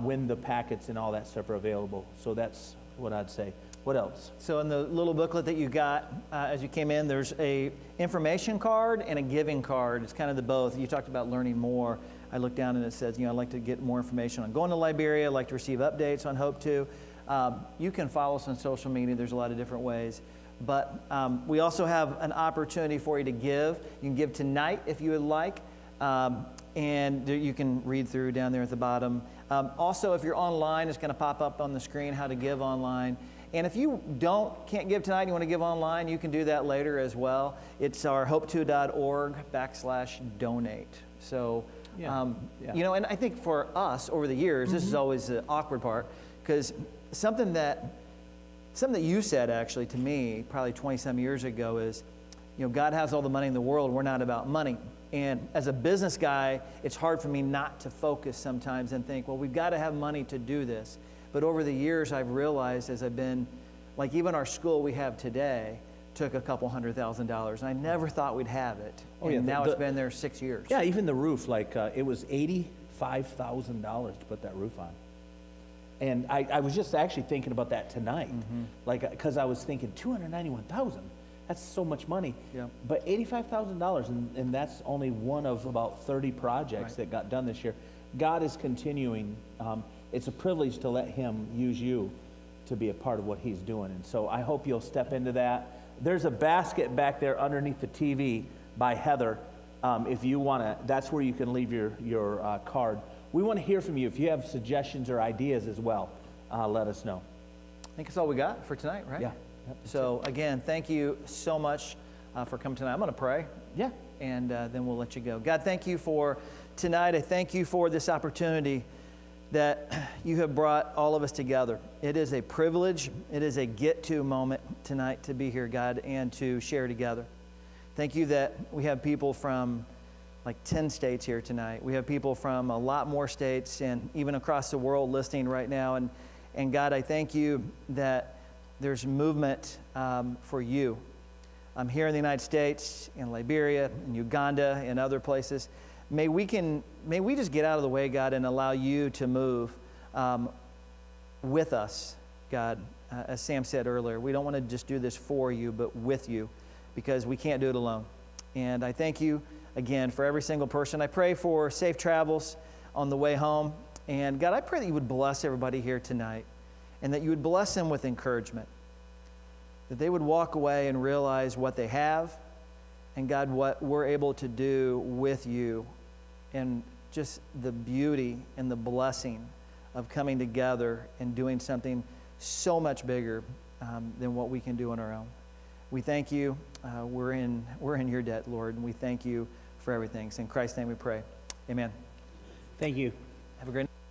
when the packets and all that stuff are available. So that's what I'd say. What else? So in the little booklet that you got as you came in, there's a information card and a giving card. It's kind of the both. You talked about learning more. I looked down and it says, I'd like to get more information on going to Liberia. I'd like to receive updates on HOPE2. You can follow us on social media. There's a lot of different ways. But we also have an opportunity for you to give. You can give tonight if you would like. And you can read through down there at the bottom. Also, if you're online, it's going to pop up on the screen how to give online. And if you can't give tonight, you want to give online, you can do that later as well. It's our hope2.org/donate. So, you know, and I think for us over the years, this is always the awkward part, because something that you said actually to me probably 20-some years ago is, you know, God has all the money in the world. We're not about money. And as a business guy, it's hard for me not to focus sometimes and think, well, we've got to have money to do this. But over the years, I've realized as I've been, like even our school we have today took a couple $100,000, and I never thought we'd have it. And now it's been there 6 years. Yeah, even the roof, like it was $85,000 to put that roof on. And I was just actually thinking about that tonight, like because I was thinking $291,000. That's so much money. Yeah. But $85,000, and that's only one of about 30 projects that got done this year. God is continuing. It's a privilege to let him use you to be a part of what he's doing. And so I hope you'll step into that. There's a basket back there underneath the TV by Heather. If you want to, that's where you can leave your card. We want to hear from you. If you have suggestions or ideas as well, let us know. I think that's all we got for tonight, right? Yeah. So again, thank you so much for coming tonight. I'm going to pray. Yeah. And then we'll let you go. God, thank you for tonight. I thank you for this opportunity that you have brought all of us together. It is a privilege. It is a get-to moment tonight to be here, God, and to share together. Thank you that we have people from like 10 states here tonight. We have people from a lot more states and even across the world listening right now. And God, I thank you that there's movement for you. I'm here in the United States, in Liberia, in Uganda, and other places. May we just get out of the way, God, and allow you to move with us, God. As Sam said earlier, we don't want to just do this for you, but with you, because we can't do it alone. And I thank you again for every single person. I pray for safe travels on the way home. And God, I pray that you would bless everybody here tonight, and that you would bless them with encouragement, that they would walk away and realize what they have, and God, what we're able to do with you, and just the beauty and the blessing of coming together and doing something so much bigger than what we can do on our own. We thank you. We're in your debt, Lord, and we thank you for everything. It's in Christ's name we pray. Amen. Thank you. Have a great night.